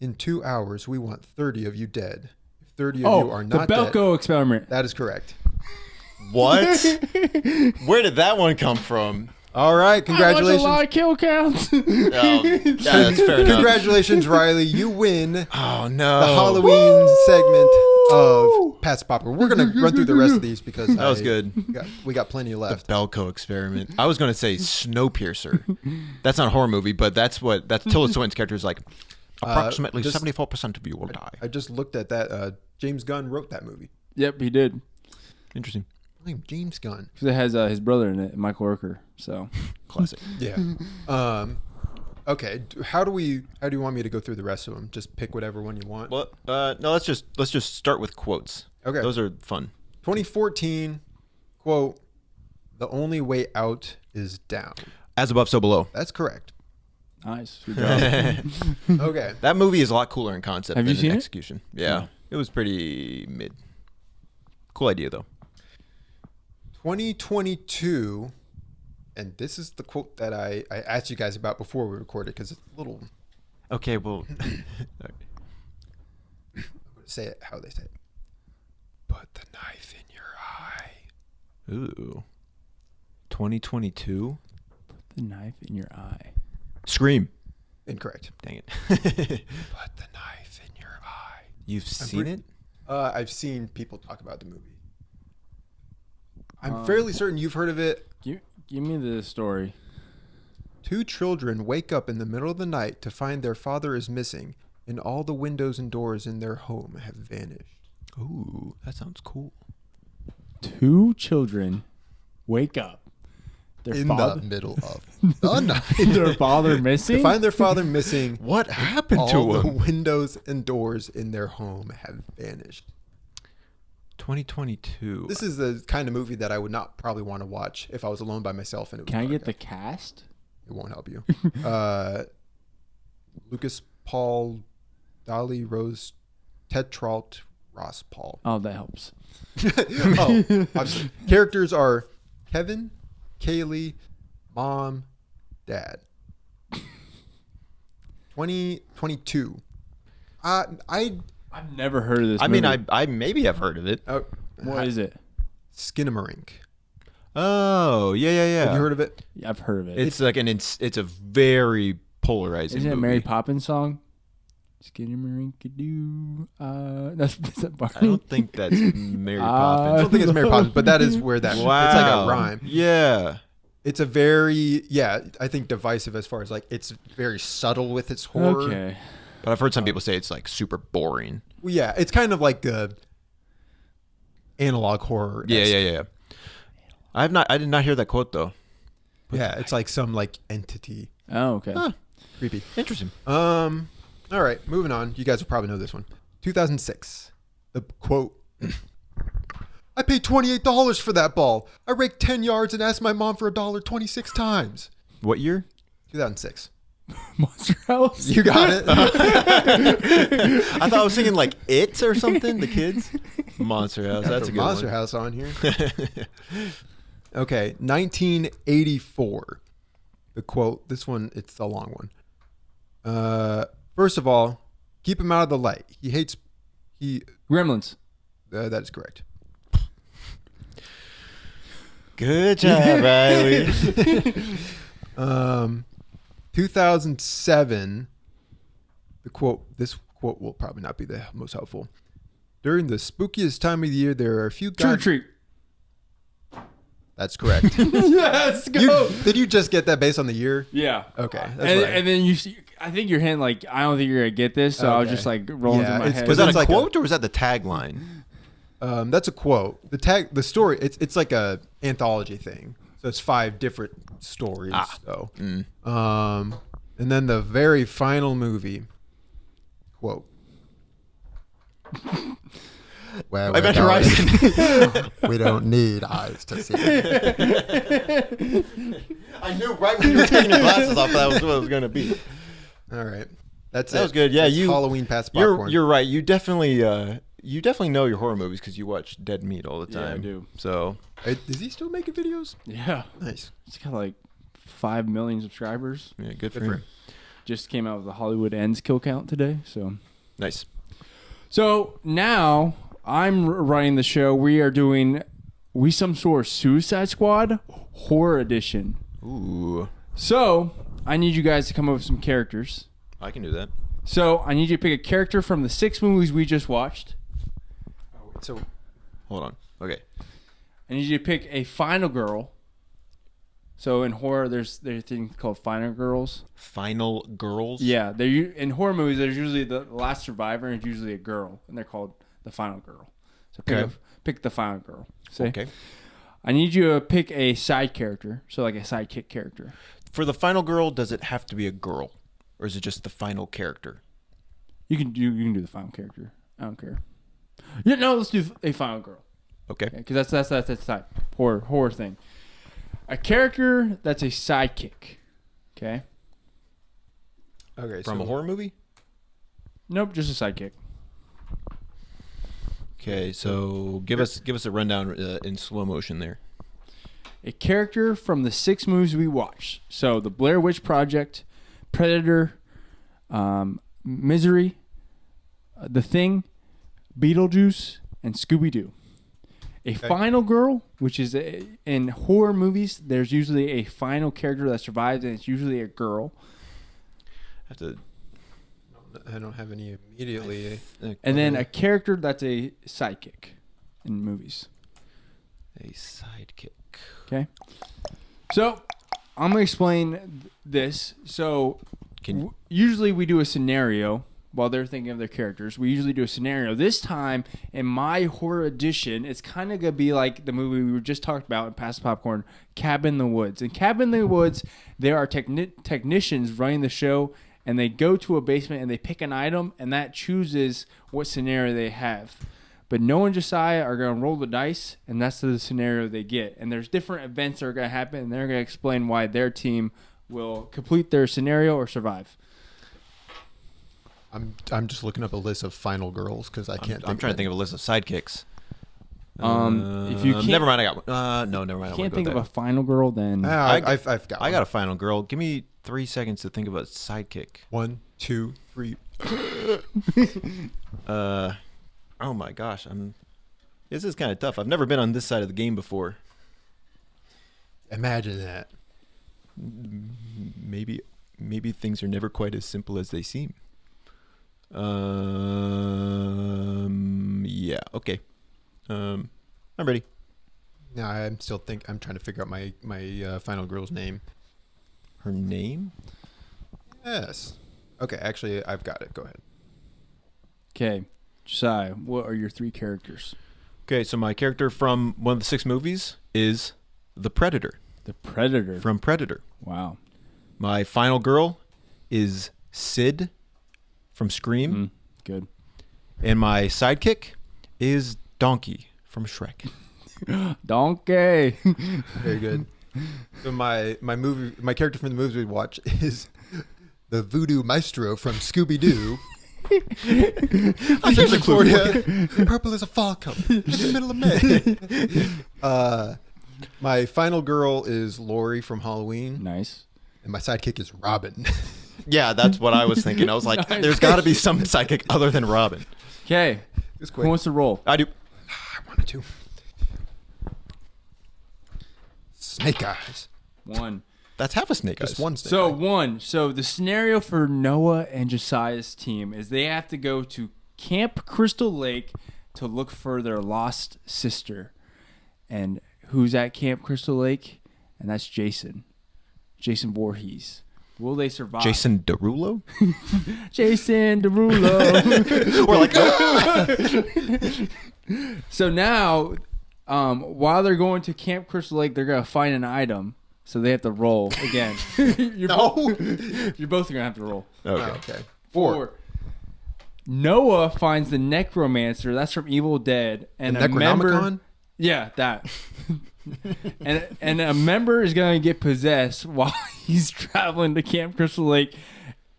In 2 hours, we want 30 of you dead. If 30 of you are the not dead, Belko experiment. that is correct. What? Where did that one come from? All right, congratulations. I watch a lot of kill counts. Oh, yeah, that's fair enough. Congratulations, Riley. You win Oh no. the Halloween segment of Pass the Popper. We're gonna run through the rest of these because That was good. We got plenty The left. Belko experiment. I was going to say Snowpiercer. That's not a horror movie, but that's Tilda Swinton's character is like. Approximately just- 74% of you will die. I just looked at that. James Gunn wrote that movie. Yep, he did. Interesting. James Gunn. Because it has his brother in it, Michael Rooker. So Classic. Yeah. Okay. How do you want me to go through the rest of them? Just pick whatever one you want. Well, no, let's just start with quotes. Okay. Those are fun. 2014 quote: "The only way out is down." As Above, So Below. That's correct. Nice. Good job. Okay. That movie is a lot cooler in concept Have than you seen in it? execution. Yeah. No. It was pretty mid. Cool idea, though. 2022, and this is the quote that I asked you guys about before we recorded because it's a little. Okay, well. Say it how they say it. Put the knife in your eye. Ooh. 2022? Put the knife in your eye. Scream. Incorrect. Dang it. Put the knife in your eye. You've seen it? I've seen people talk about the movie. I'm fairly certain you've heard of it. Give me the story. 2 children wake up in the middle of the night to find their father is missing, and all the windows and doors in their home have vanished. Ooh, that sounds cool. 2 children wake up. Their In father, the middle of the night. their father missing. To find their father missing. What happened All to the him? windows and doors in their home have vanished. 2022. This is the kind of movie that I would not probably want to watch if I was alone by myself. And it was Can I get podcast. the cast? It won't help you. Lucas, Paul, Dolly, Rose, Tetrault, Ross, Paul. Oh, that helps. Oh, obviously. Characters are Kevin, Kaylee, Mom, Dad. 2022. I've never heard of this. I mean, movie. I maybe have heard of it. What is it? Skinamarink. Oh, yeah. Have you heard of it? Yeah, I've heard of it. It's like it's a very polarizing Isn't it a movie. Mary Poppins song? Skinny Marinkadoo. That's is that Barney? I don't think that's Mary I Poppins. don't think it's Mary Poppins, but that is where that. Wow. It's like a rhyme. Yeah. It's a very, I think divisive as far as like it's very subtle with its horror. Okay. But I've heard some people say it's like super boring. Well, yeah, it's kind of like the analog horror. Yeah. I did not hear that quote though. Yeah, it's like some like entity. Oh, okay. Huh. Creepy. Interesting. All right, moving on. You guys will probably know this one. 2006. The quote. I paid $28 for that ball. I raked 10 yards and asked my mom for $1 26 times. What year? 2006. Monster House. You got it. I thought I was thinking like It or something. The kids. Monster House. That's a good Monster one. House on here. Okay, 1984. The quote. This one, it's a long one. First of all, keep him out of the light. He Gremlins. that is correct. Good job, Riley. 2007. The quote. This quote will probably not be the most helpful. During the spookiest time of the year, there are a few Trick or guys. treat. That's correct. Yes, go. Did you just get that based on the year? Yeah. Okay. That's And, what I- and then you see, I think you're hinting like, I don't think you're gonna get this, so I was Okay. just like rolling Yeah, through my it's- head. Was that It's a like quote or was that the tagline? That's a quote. The story. It's like a anthology thing. So it's 5 different stories. So, and then the very final movie quote. Well, Event Horizon. we don't need eyes to see. I knew right when you were taking your glasses off that was what it was going to be. All right, that's That it. was good. Yeah, That's you Halloween past popcorn. You're right. You definitely know your horror movies because you watch Dead Meat all the time. Yeah, I do. So Is he still making videos? Yeah. Nice. It's got like 5 million subscribers. yeah, good for Good for him. Just came out with the Hollywood Ends kill count today. Nice. So now I'm running the show. We are doing Some Sort of Suicide Squad Horror Edition. Ooh, So I need you guys to come up with some characters. I can do that. So I need you to pick a character from the 6 movies we just watched. So Hold on. Okay. I need you to pick a final girl. So in horror, there's things called final girls. Final Girls. Yeah, in horror movies. There's usually the last survivor, and it's usually a girl, and they're called the final girl. So pick the final girl. See? Okay. I need you to pick a side character, so like a sidekick character. For the final girl, does it have to be a girl, or is it just the final character? You can do the final character. I don't care. Yeah, no, let's do a final girl. Okay. Because that's the side horror thing. A character that's a sidekick. Okay. Okay. From a horror movie? Nope, just a sidekick. Okay, so give us a rundown in slow motion there. A character from the 6 movies we watched. So, The Blair Witch Project, Predator, Misery, The Thing, Beetlejuice, and Scooby-Doo. A final girl, which is in horror movies, there's usually a final character that survives, and it's usually a girl. I don't have any immediately. And then a character that's a sidekick in movies. A sidekick. Okay. So, I'm going to explain this. So, usually we do a scenario while they're thinking of their characters. We usually do a scenario. This time, in my horror edition, it's kind of going to be like the movie we were just talking about in Pass the Popcorn, Cabin in the Woods. In Cabin in the Woods, there are technicians running the show, and they go to a basement and they pick an item, and that chooses what scenario they have. But Noah and Josiah are going to roll the dice, and that's the scenario they get. And there's different events that are going to happen, and they're going to explain why their team will complete their scenario or survive. I'm just looking up a list of final girls because I can't. I'm trying to think of a list of sidekicks. If you can't, never mind, I got one. No, never mind. Can't think of a final girl, then I've got. I got a final girl. Give me 3 seconds to think of a sidekick. 1, 2, 3. Oh my gosh, this is kind of tough. I've never been on this side of the game before. Imagine that. Maybe things are never quite as simple as they seem. Yeah, okay. I'm ready. No, I'm trying to figure out my final girl's name. Her name? Yes. Okay, actually, I've got it. Go ahead. Okay, Josiah, what are your 3 characters? Okay, so my character from one of the 6 movies is the Predator. The Predator. From Predator. Wow. My final girl is Sid from Scream. Good. And my sidekick is Donkey from Shrek. Donkey. Very good. So my character from the movies we watch is the Voodoo Maestro from Scooby-Doo. I He's in Florida. Purple is a fall color. It's the middle of May. My final girl is Lori from Halloween. Nice. And my sidekick is Robin. Yeah, that's what I was thinking. I was like, there's got to be some sidekick other than Robin. Okay. Who wants to roll? I do. I wanted to. Snake Eyes. 1. That's half a snake eyes. Just one snake So eye. 1. So the scenario for Noah and Josiah's team is they have to go to Camp Crystal Lake to look for their lost sister. And who's at Camp Crystal Lake? And that's Jason. Jason Voorhees. Will they survive? Jason Derulo? Jason Derulo. We're like, So now, while they're going to Camp Crystal Lake, they're going to find an item. So they have to roll again. You're both going to have to roll. okay. Okay. 4. Noah finds the necromancer. That's from Evil Dead. And The a member. Necronomicon? Yeah, that. and a member is going to get possessed while he's traveling to Camp Crystal Lake.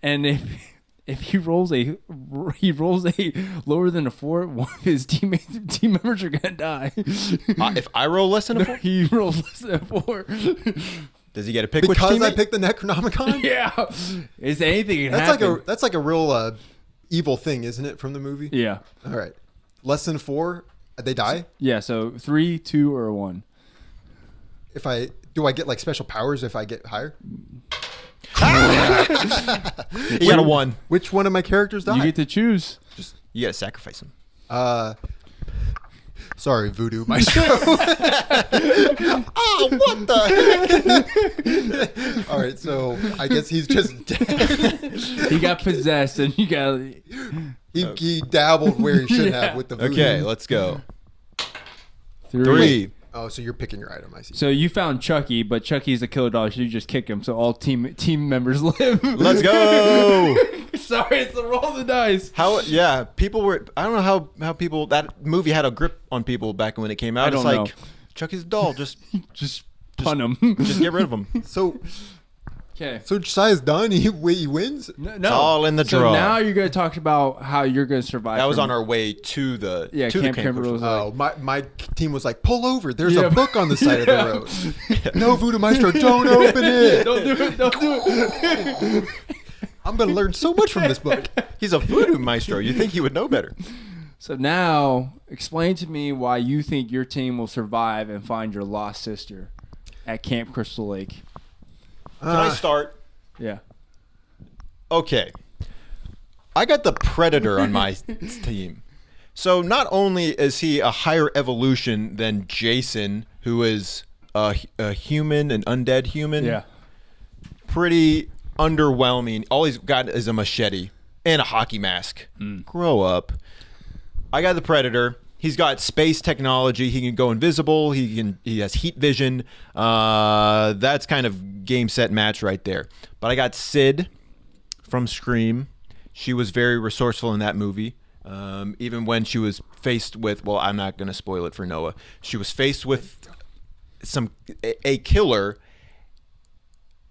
And if he rolls a lower than a 4, one of his team members are going to die. If I roll less than a 4? He rolls less than a 4. Does he get to pick which Because teammate? I picked the Necronomicon? Yeah. Is anything can That's happen. like a real evil thing, isn't it, from the movie? Yeah. All right. Less than 4, they die? Yeah, so 3, 2, or 1. Do I get like special powers if I get higher? You got a 1. Which one of my characters die? You get to choose. You got to sacrifice him. Sorry, Voodoo Maestro. Oh, what the? All right, so I guess he's just dead. He got possessed, and you got. He dabbled where he shouldn't have with the voodoo. Okay, let's go. 3. Oh, so you're picking your item, I see. So you found Chucky, but Chucky's a killer dog, so you just kick him, so all team members live. Let's go. Sorry, it's the roll of the dice. People were. I don't know how people. That movie had a grip on people back when it came out. I don't it's like know. Chucky's a doll. Just Pun him. Just get rid of him. So Okay. Josiah's done. He wins. No. It's all in the So draw. now you're going to talk about how you're going to survive. That was from- on our way to the Camp camp. was Oh, like, my team was like, pull over. There's Yeah. a book on the side of the road. No, Voodoo Maestro, don't open it. don't do it. Don't do it. I'm going to learn so much from this book. He's a voodoo maestro. You think he would know better? So now, explain to me why you think your team will survive and find your lost sister at Camp Crystal Lake. Can I start? Yeah. Okay. I got the Predator on my team. So not only is he a higher evolution than Jason, who is a human, an undead human. Yeah. Pretty underwhelming. All he's got is a machete and a hockey mask. Grow up. I got the Predator. He's got space technology. He can go invisible. He has heat vision. That's kind of game, set, match right there. But I got Sid from Scream. She was very resourceful in that movie. Even when she was faced with, well, I'm not going to spoil it for Noah. She was faced with a killer,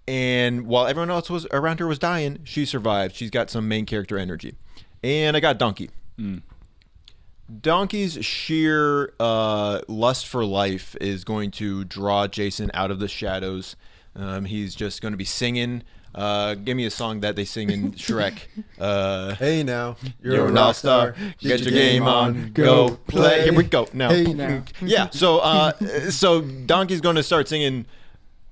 and while everyone else was around her was dying, she survived. She's got some main character energy. And I got Donkey. Donkey's sheer lust for life is going to draw Jason out of the shadows. He's just going to be singing. Give me a song that they sing in Shrek. Hey now, You're a rock star. Get your game on. Go play. Here we go. Now. Hey now. Yeah. So Donkey's going to start singing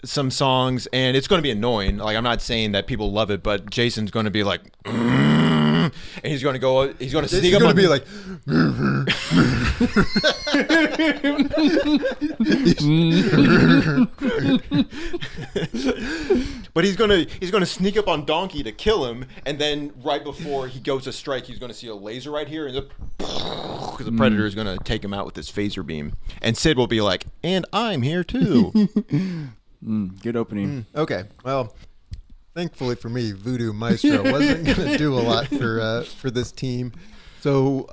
some songs, and it's going to be annoying. Like, I'm not saying that people love it, but Jason's going to be like, and he's going to go. He's going to sneak He's up going on to be like, But he's gonna sneak up on Donkey to kill him, and then right before he goes to strike, he's gonna see a laser right here, and because the Predator is gonna take him out with his phaser beam, and Sid will be like, "And I'm here too." Good opening. okay, well, thankfully for me, Voodoo Maestro wasn't going to do a lot for this team. So,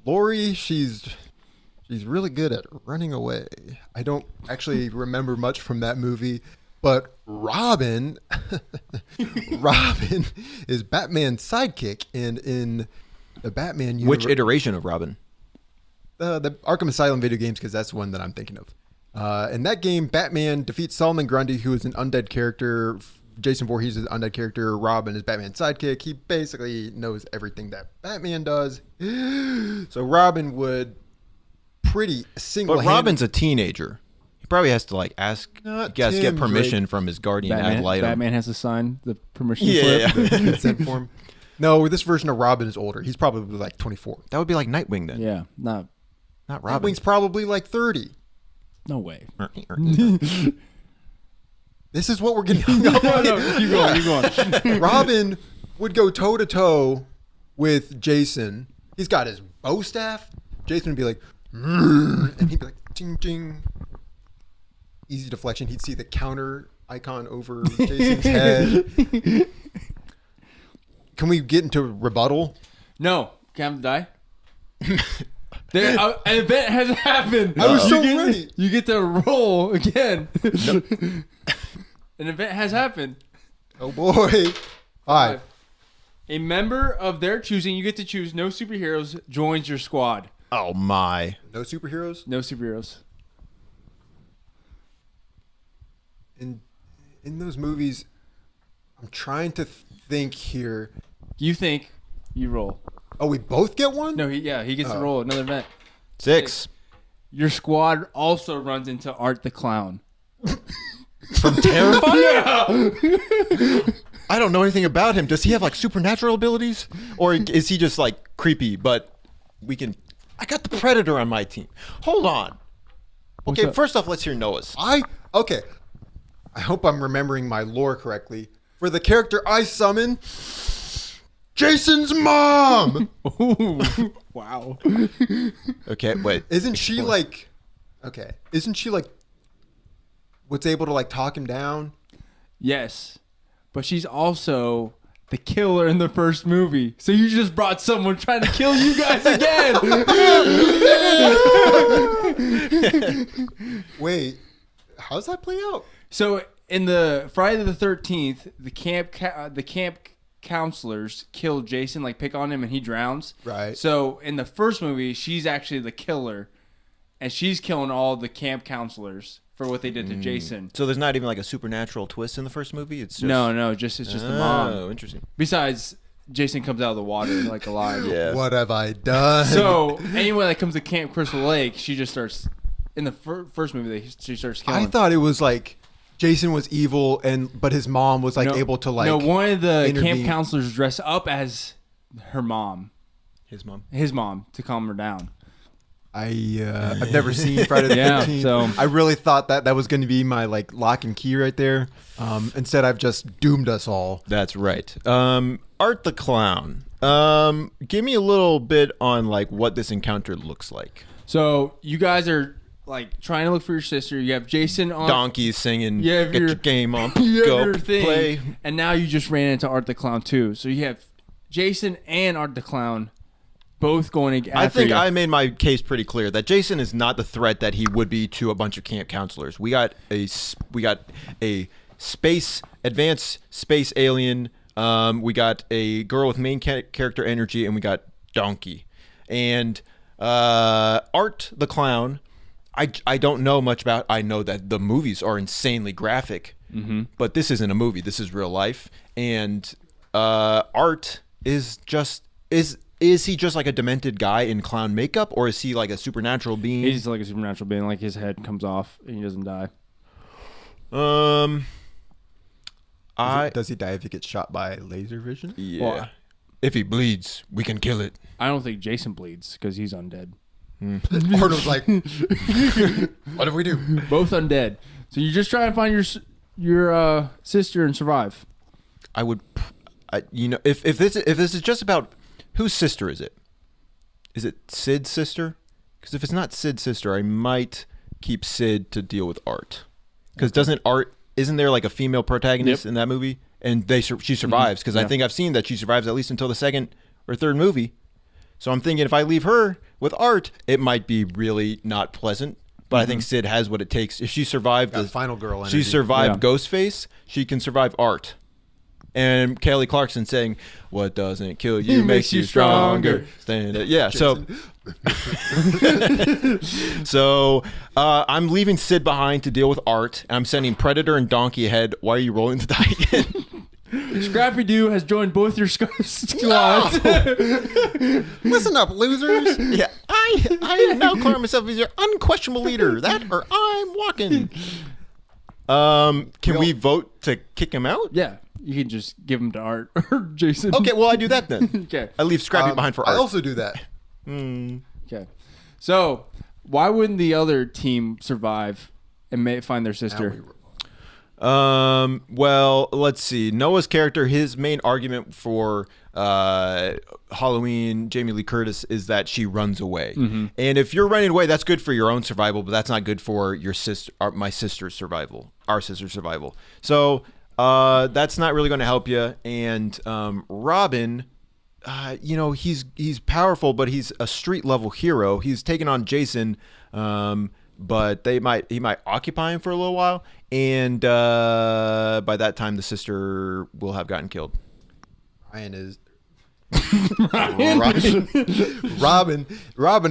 Lori, she's really good at running away. I don't actually remember much from that movie, but Robin is Batman's sidekick, and in the Batman universe, Which iteration of Robin? the Arkham Asylum video games, because that's the one that I'm thinking of. In that game, Batman defeats Solomon Grundy, who is an undead character. Jason Voorhees is an undead character. Robin is Batman's sidekick. He basically knows everything that Batman does. So Robin would pretty But single-handedly... Robin's a teenager. He probably has to like ask, Not get Tim permission Drake. from his guardian ad litem. Batman has to sign the permission Yeah, slip. yeah. consent form. No, this version of Robin is older. He's probably like 24. That would be like Nightwing then. Yeah. Not. Not Robin. Nightwing's probably like 30. No way. This is what we're getting hung up on. Keep going. Keep going. Robin would go toe to toe with Jason. He's got his bow staff. Jason would be like, and he'd be like, ching ching. Easy deflection. He'd see the counter icon over Jason's head. Can we get into rebuttal? No. Cam die. An event has happened. I was so You get- ready. You get to roll again. An event has happened. Oh boy. 5. A member of their choosing, you get to choose no superheroes, joins your squad. Oh my. No superheroes? No superheroes. In those movies, I'm trying to think here. You think you roll. Oh, we both get one? No, he gets to roll another event. 6. Your squad also runs into Art the Clown. From Terrifier? Yeah. I don't know anything about him. Does he have like supernatural abilities, or is he just like creepy? But we can. I got the Predator on my team. Hold on. Okay, up? first off, let's hear Noah's. Okay. I hope I'm remembering my lore correctly. For the character I summon, Jason's mom. Ooh. Wow. Okay, wait. Isn't she like? Okay. Isn't she like? What's able to like talk him down? Yes. But she's also the killer in the first movie. So you just brought someone trying to kill you guys again. Wait. How does that play out? So in the Friday the 13th, the camp counselors kill Jason, like pick on him, and he drowns. Right. So in the first movie, she's actually the killer, and she's killing all the camp counselors for what they did to Jason. So there's not even like a supernatural twist in the first movie. It's just No, it's just the mom. Oh, interesting. Besides, Jason comes out of the water like alive. Yeah. What have I done? So anyone that comes to Camp Crystal Lake, she just starts in the first movie. She starts killing. I thought it was like Jason was evil, but his mom was like able to like. No, one of the intervene. camp counselors dressed up as her mom, His mom. to calm her down. I've never seen Friday the 13th. So I really thought that was going to be my like lock and key right there. Instead, I've just doomed us all. That's right. Art the Clown. Give me a little bit on like what this encounter looks like. So you guys are like trying to look for your sister. You have Jason on Donkeys singing. You have Get your- your game on. you have Go your thing, play. and now you just ran into Art the Clown too. So you have Jason and Art the Clown both going to. I think I made my case pretty clear that Jason is not the threat that he would be to a bunch of camp counselors. We got a advanced space alien. We got a girl with main character energy, and we got Donkey. And Art the Clown, I don't know much about. I know that the movies are insanely graphic, but this isn't a movie. This is real life. And Art is just Is he just like a demented guy in clown makeup, or is he like a supernatural being? He's like a supernatural being. Like his head comes off and he doesn't die. Does he die if he gets shot by laser vision? Yeah. Well, If he bleeds, we can kill it. I don't think Jason bleeds because he's undead. Arnold's like, what do we do? Both undead. So you just try and find your sister and survive. I would, if this is just about whose sister is it? Is it Sid's sister? Because if it's not Sid's sister, I might keep Sid to deal with Art. Because isn't there like a female protagonist in that movie? And she survives, because I think I've seen that she survives at least until the second or third movie. So I'm thinking if I leave her with Art, it might be really not pleasant. But I think Sid has what it takes. If she survived Got final girl energy. she survived Ghostface, she can survive Art. And Kelly Clarkson saying, "What doesn't kill you makes you stronger." Yeah. So I'm leaving Sid behind to deal with Art, and I'm sending Predator and Donkey ahead. Why are you rolling the die again? Scrappy Doo has joined both your squads. Listen up, losers. Yeah, I now declare myself as your unquestionable leader. That or I'm walking. Can we vote to kick him out? Yeah, you can just give him to Art or Jason. Okay, well I do that then. Okay. I leave Scrappy behind for Art. I also do that. Okay. So why wouldn't the other team survive and find their sister? Well, let's see. Noah's character, his main argument for Halloween, Jamie Lee Curtis, is that she runs away. And if you're running away, that's good for your own survival, but that's not good for your sister, my sister's survival, our sister's survival. So that's not really going to help you. And Robin, he's powerful, but he's a street level hero. He's taken on Jason, but he might occupy him for a little while, and by that time the sister will have gotten killed. Robin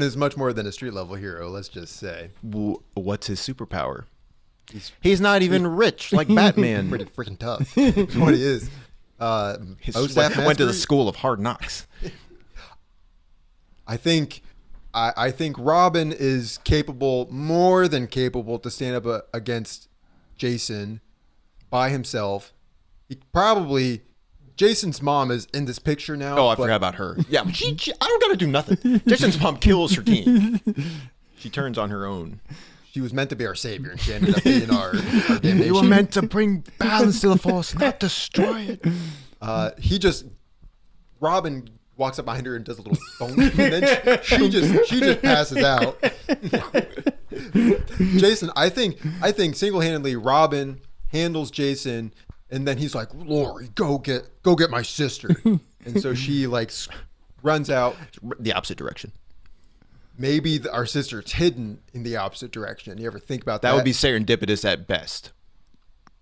is much more than a street level hero. Let's just say. What's his superpower? He's not even rich like Batman. Pretty freaking tough. That's what he is. Went to the school of hard knocks. I think Robin is more than capable to stand up against Jason by himself. Jason's mom is in this picture now. Oh, I forgot about her. Yeah, I don't gotta do nothing. Jason's mom kills her team. She turns on her own. She was meant to be our savior, and she ended up being our damnation. You were meant to bring balance to the force, not destroy it. Robin walks up behind her and does a little bonk, and then she just passes out. Jason, I think single-handedly Robin handles Jason, and then he's like, "Lori, go get my sister," and so she like runs out The opposite direction. maybe our sister's hidden in the opposite direction. You ever think about that? That would be serendipitous at best.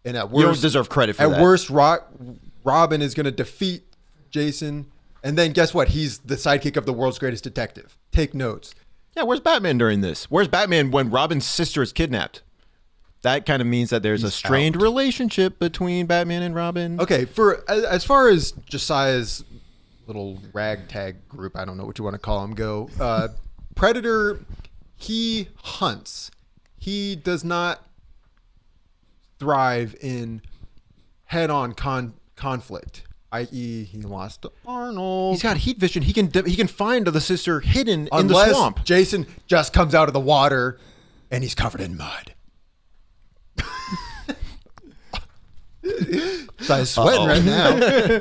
And at You don't worst, deserve credit for that. At worst, Robin is going to defeat Jason. And then guess what? He's the sidekick of the world's greatest detective. Take notes. Yeah, where's Batman during this? Where's Batman when Robin's sister is kidnapped? That kind of means that there's a strained relationship between Batman and Robin. Okay, as far as Josiah's little ragtag group, I don't know what you want to call him, go. Predator, he hunts. He does not thrive in head-on conflict. I.e., he lost to Arnold. He's got heat vision. He can find the sister hidden in the Unless swamp. Jason just comes out of the water and he's covered in mud. So I'm sweating right now.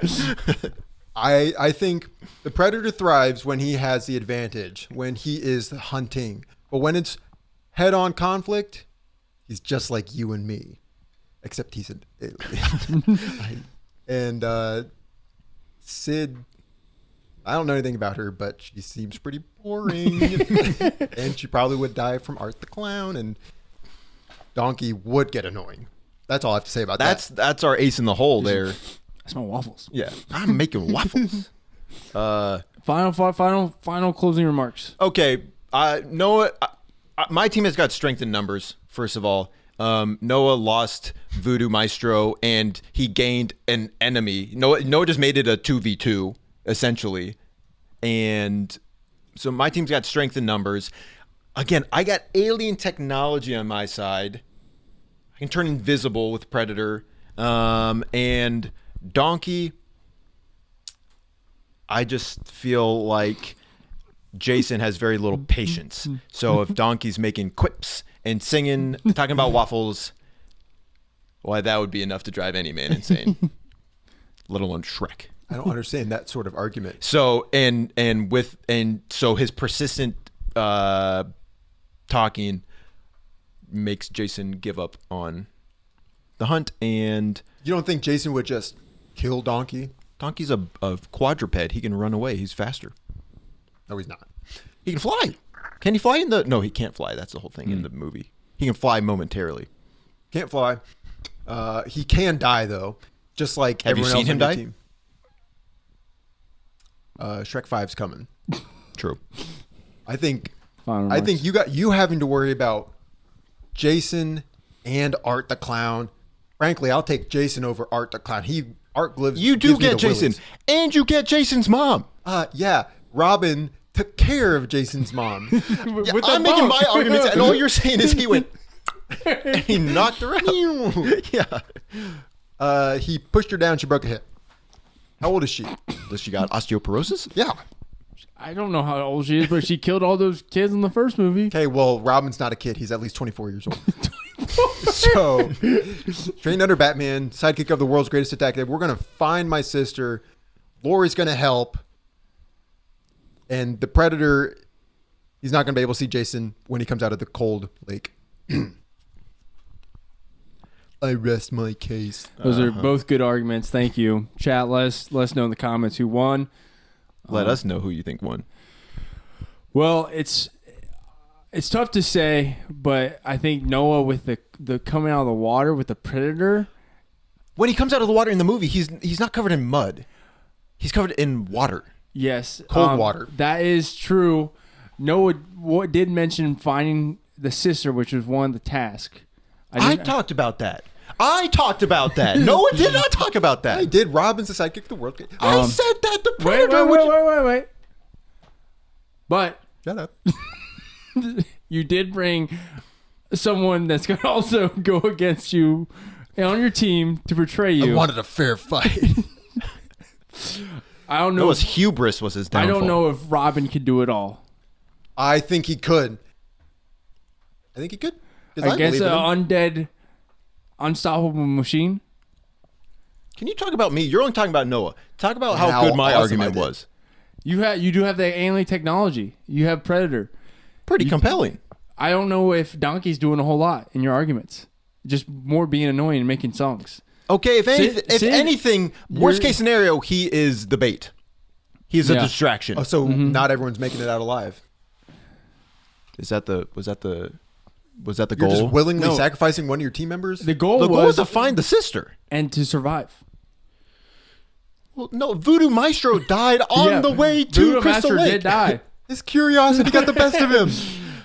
I think the Predator thrives when he has the advantage, when he is hunting. But when it's head-on conflict, he's just like you and me, except he's an alien. And Sid, I don't know anything about her, but she seems pretty boring. And she probably would die from Art the Clown, and Donkey would get annoying. That's all I have to say about that. That's our ace in the hole there. I smell waffles. Yeah, I'm making waffles. Final closing remarks. Okay, Noah, my team has got strength in numbers. First of all, Noah lost Voodoo Maestro, and he gained an enemy. Noah just made it a 2v2 essentially, and so my team's got strength in numbers. Again, I got alien technology on my side. I can turn invisible with Predator, and Donkey. I just feel like Jason has very little patience. So if Donkey's making quips and singing, talking about waffles, why that would be enough to drive any man insane, let alone Shrek. I don't understand that sort of argument. So so his persistent talking makes Jason give up on the hunt. And You don't think Jason would just kill Donkey? Donkey's a quadruped. He can run away. He's faster. No, he's not. He can fly. Can he fly in the? No, he can't fly. That's the whole thing in the movie. He can fly momentarily. Can't fly. He can die though, just like Have you everyone seen else him on die? your team. Shrek 5's coming. True. I think Final I think remarks. you having to worry about Jason and Art the Clown. Frankly, I'll take Jason over Art the Clown. Art lives. You do gives me get the Jason, willies. and you get Jason's mom. Yeah. Robin took care of Jason's mom. Yeah, With I'm that making boat. my arguments, and all you're saying is he went and he knocked her out. Yeah. He pushed her down. She broke a hip. How old is she? Does she got osteoporosis? Yeah. I don't know how old she is, but she killed all those kids in the first movie. Okay, well, Robin's not a kid. He's at least 24 years old. So, trained under Batman, sidekick of the world's greatest detective. We're going to find my sister. Laurie's going to help. And the Predator, he's not going to be able to see Jason when he comes out of the cold lake. I rest my case. Those are both good arguments. Thank you. Chat, let us know in the comments who won. Let us know who you think won. Well, it's tough to say, but I think Noah with the coming out of the water with the Predator. When he comes out of the water in the movie, he's not covered in mud. He's covered in water. Yes. Cold water. That is true. Noah did mention finding the sister, which was one of the tasks. I talked about that. Noah did not talk about that. I did. Robin's the sidekick of the world. I said that the Predator Wait. But Shut up. you did bring someone that's going to also go against you on your team to portray you. I wanted a fair fight. I don't know. Noah's hubris was his I downfall. don't know if Robin could do it all I think he could. I think he could. 'Cause I against believe an in him. undead, unstoppable machine. Can you talk about me? You're only talking about Noah. Talk about how How good my awesome argument I did. was. You do have the alien technology. You have Predator. Pretty compelling. I don't know if Donkey's doing a whole lot in your arguments. Just more being annoying and making songs. Okay, if Sid- anything, worst you're- case scenario, he is the bait. He's a Yeah. distraction. Oh, so not everyone's making it out alive. Was that the You're goal? just willingly No. sacrificing one of your team members? The goal The goal was was to find the sister. and to survive. Well, no, Voodoo Maestro died on Yeah. the way to Voodoo Crystal Master Lake. did die. His curiosity got the best of him.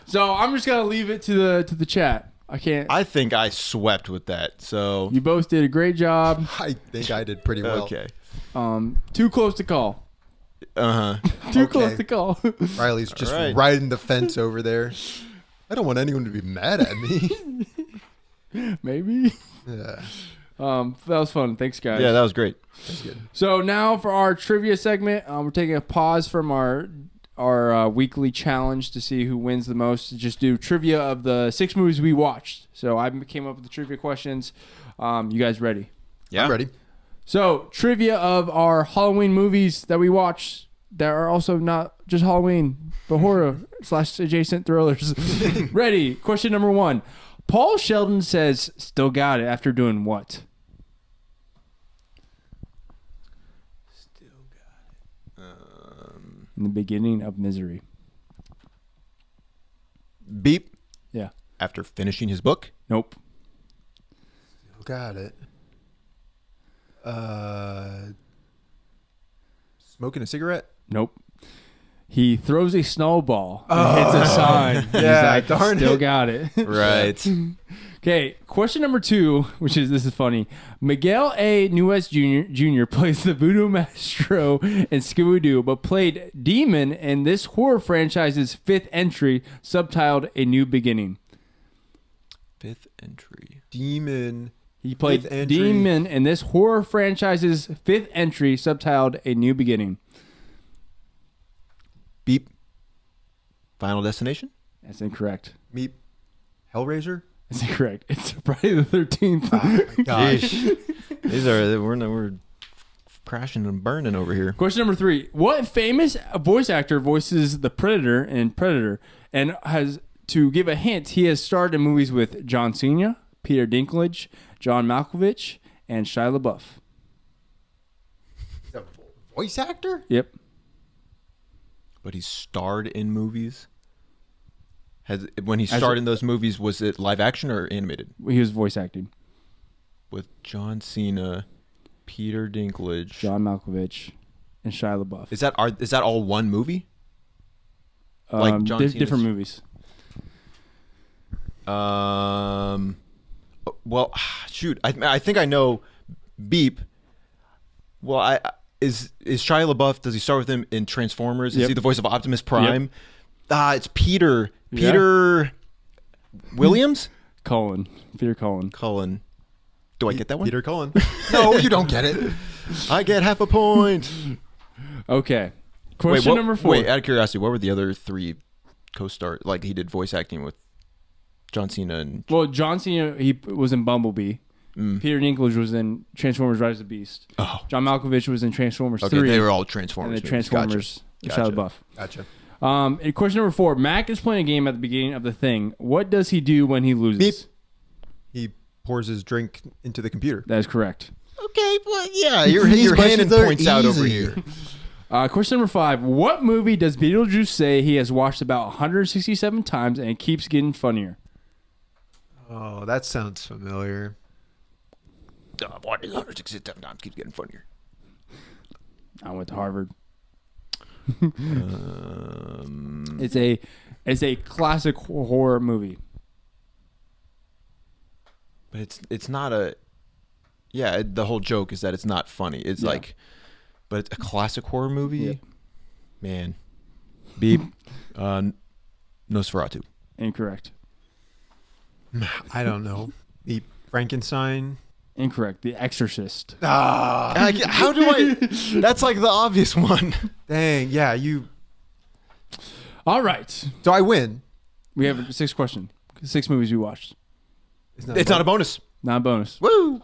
So I'm just gonna leave it to the chat. I can't. I think I swept with that. So You both did a great job. I think I did pretty well. okay. Too close to call. Too Okay. close to call. Riley's just All right. riding the fence over there. I don't want anyone to be mad at me. Maybe. Yeah. That was fun. Thanks, guys. Yeah, that was great. That's good. So now for our trivia segment, we're taking a pause from our weekly challenge to see who wins the most. Just do trivia of the 6 movies we watched. So I came up with the trivia questions. You guys ready? Yeah. I'm ready. So trivia of our Halloween movies that we watched that are also not just Halloween, but horror / adjacent thrillers. Ready? Question number 1. Paul Sheldon says, "Still got it" after doing what? In the beginning of Misery. Beep. Yeah. After finishing his book. Nope. Got it. Smoking a cigarette? Nope. He throws a snowball and hits a sign. He's Yeah, like, darn still it. got it. Right. Okay, question number 2, this is funny. Miguel A. Nuez Jr. plays the Voodoo Maestro in Scooby-Doo, but played Demon in this horror franchise's 5th entry, subtitled A New Beginning. 5th entry. Demon. He played 5th entry. Demon in this horror franchise's 5th entry, subtitled A New Beginning. Beep. Final Destination. That's incorrect. Meet Hellraiser? That's incorrect. It's Friday the 13th. Gosh. These are we're crashing and burning over here. Question number 3. What famous voice actor voices the Predator in Predator? And has, to give a hint, he has starred in movies with John Cena, Peter Dinklage, John Malkovich, and Shia LaBeouf. A voice actor? Yep. But he starred in movies. When he starred in those movies, was it live action or animated? He was voice acting. With John Cena, Peter Dinklage. John Malkovich, and Shia LaBeouf. Is that all one movie? Like John Cena's- different movies. Well, shoot. I think I know. Beep. Well, is Shia LaBeouf? Does he start with him in Transformers? Yep. Is he the voice of Optimus Prime? It's Peter. Yeah. Peter Williams. Peter Cullen. Cullen. Do I get that one? Peter Cullen. No, you don't get it. I get half a point. Okay. Question number 4. Wait, out of curiosity, what were the other 3 co-stars? Like he did voice acting with John Cena and Well, John Cena, he was in Bumblebee. Peter Dinklage was in Transformers: Rise of the Beast. Oh. John Malkovich was in Transformers Okay, 3. they were all and Transformers. the movies. Transformers. Gotcha. Shia LaBeouf. Gotcha. And question number 4. Mac is playing a game at the beginning of The Thing. What does he do when he loses? Beep. He pours his drink into the computer. That is correct. Okay, well, yeah, you're These handing questions are points out over easy. here. Question number 5. What movie does Beetlejuice say he has watched about 167 times and it keeps getting funnier? Oh, that sounds familiar. 167 times keeps getting funnier. I went to Harvard. It's a classic horror movie. But it's not a. Yeah, the whole joke is that it's not funny. It's like, but it's a classic horror movie. Yep. Man, Beep, Nosferatu. Incorrect. I don't know. Meet Frankenstein. Incorrect. The Exorcist. How do I? That's like the obvious one. Dang, yeah, you. All right. So I win. We have 6 questions. 6 movies we watched. It's not a bonus. Not a bonus. Woo!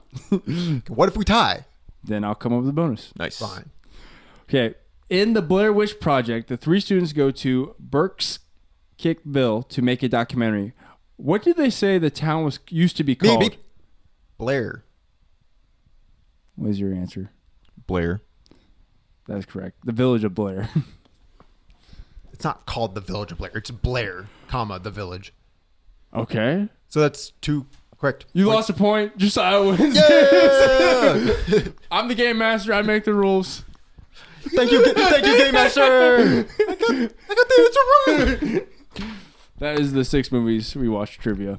What if we tie? Then I'll come up with a bonus. Nice. Fine. Okay. In the Blair Witch Project, the 3 students go to Burkesville to make a documentary. What did they say the town used to be called? Beep. Blair. What is your answer? Blair. That is correct. The village of Blair. It's not called The Village of Blair. It's Blair, comma, The Village. Okay. So that's 2 correct. You lost a point. Josiah wins. Yeah! I'm the game master. I make the rules. Thank you, Game Master. I got the answer right. That is the 6 movies we watched trivia.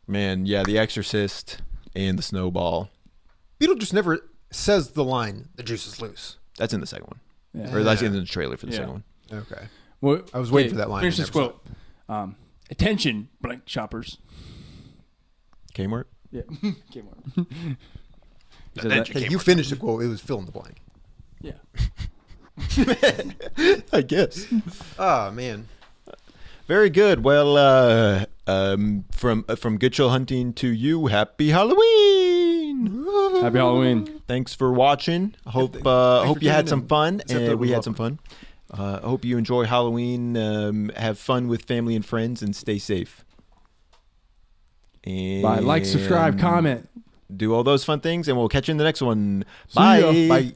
Man, yeah, The Exorcist and The Snowball. Beetlejuice never says the line, "The juice is loose." That's in the second one. Yeah. Or that's in the trailer for the Yeah. second one. Okay. Well, I was waiting for that line. Finish I this never quote. Attention, blank shoppers. Kmart? Yeah. Kmart. Okay, you finished the quote. It was fill in the blank. Yeah. I guess. Oh, man. Very good. Well, from Good Chill Hunting to you, happy Halloween. Happy Halloween. Thanks for watching. Hope you had some fun, and we had some fun. I hope you enjoy Halloween. Have fun with family and friends, and stay safe. And Bye. Like, subscribe, comment. Do all those fun things, and we'll catch you in the next one. See ya. Bye. Bye.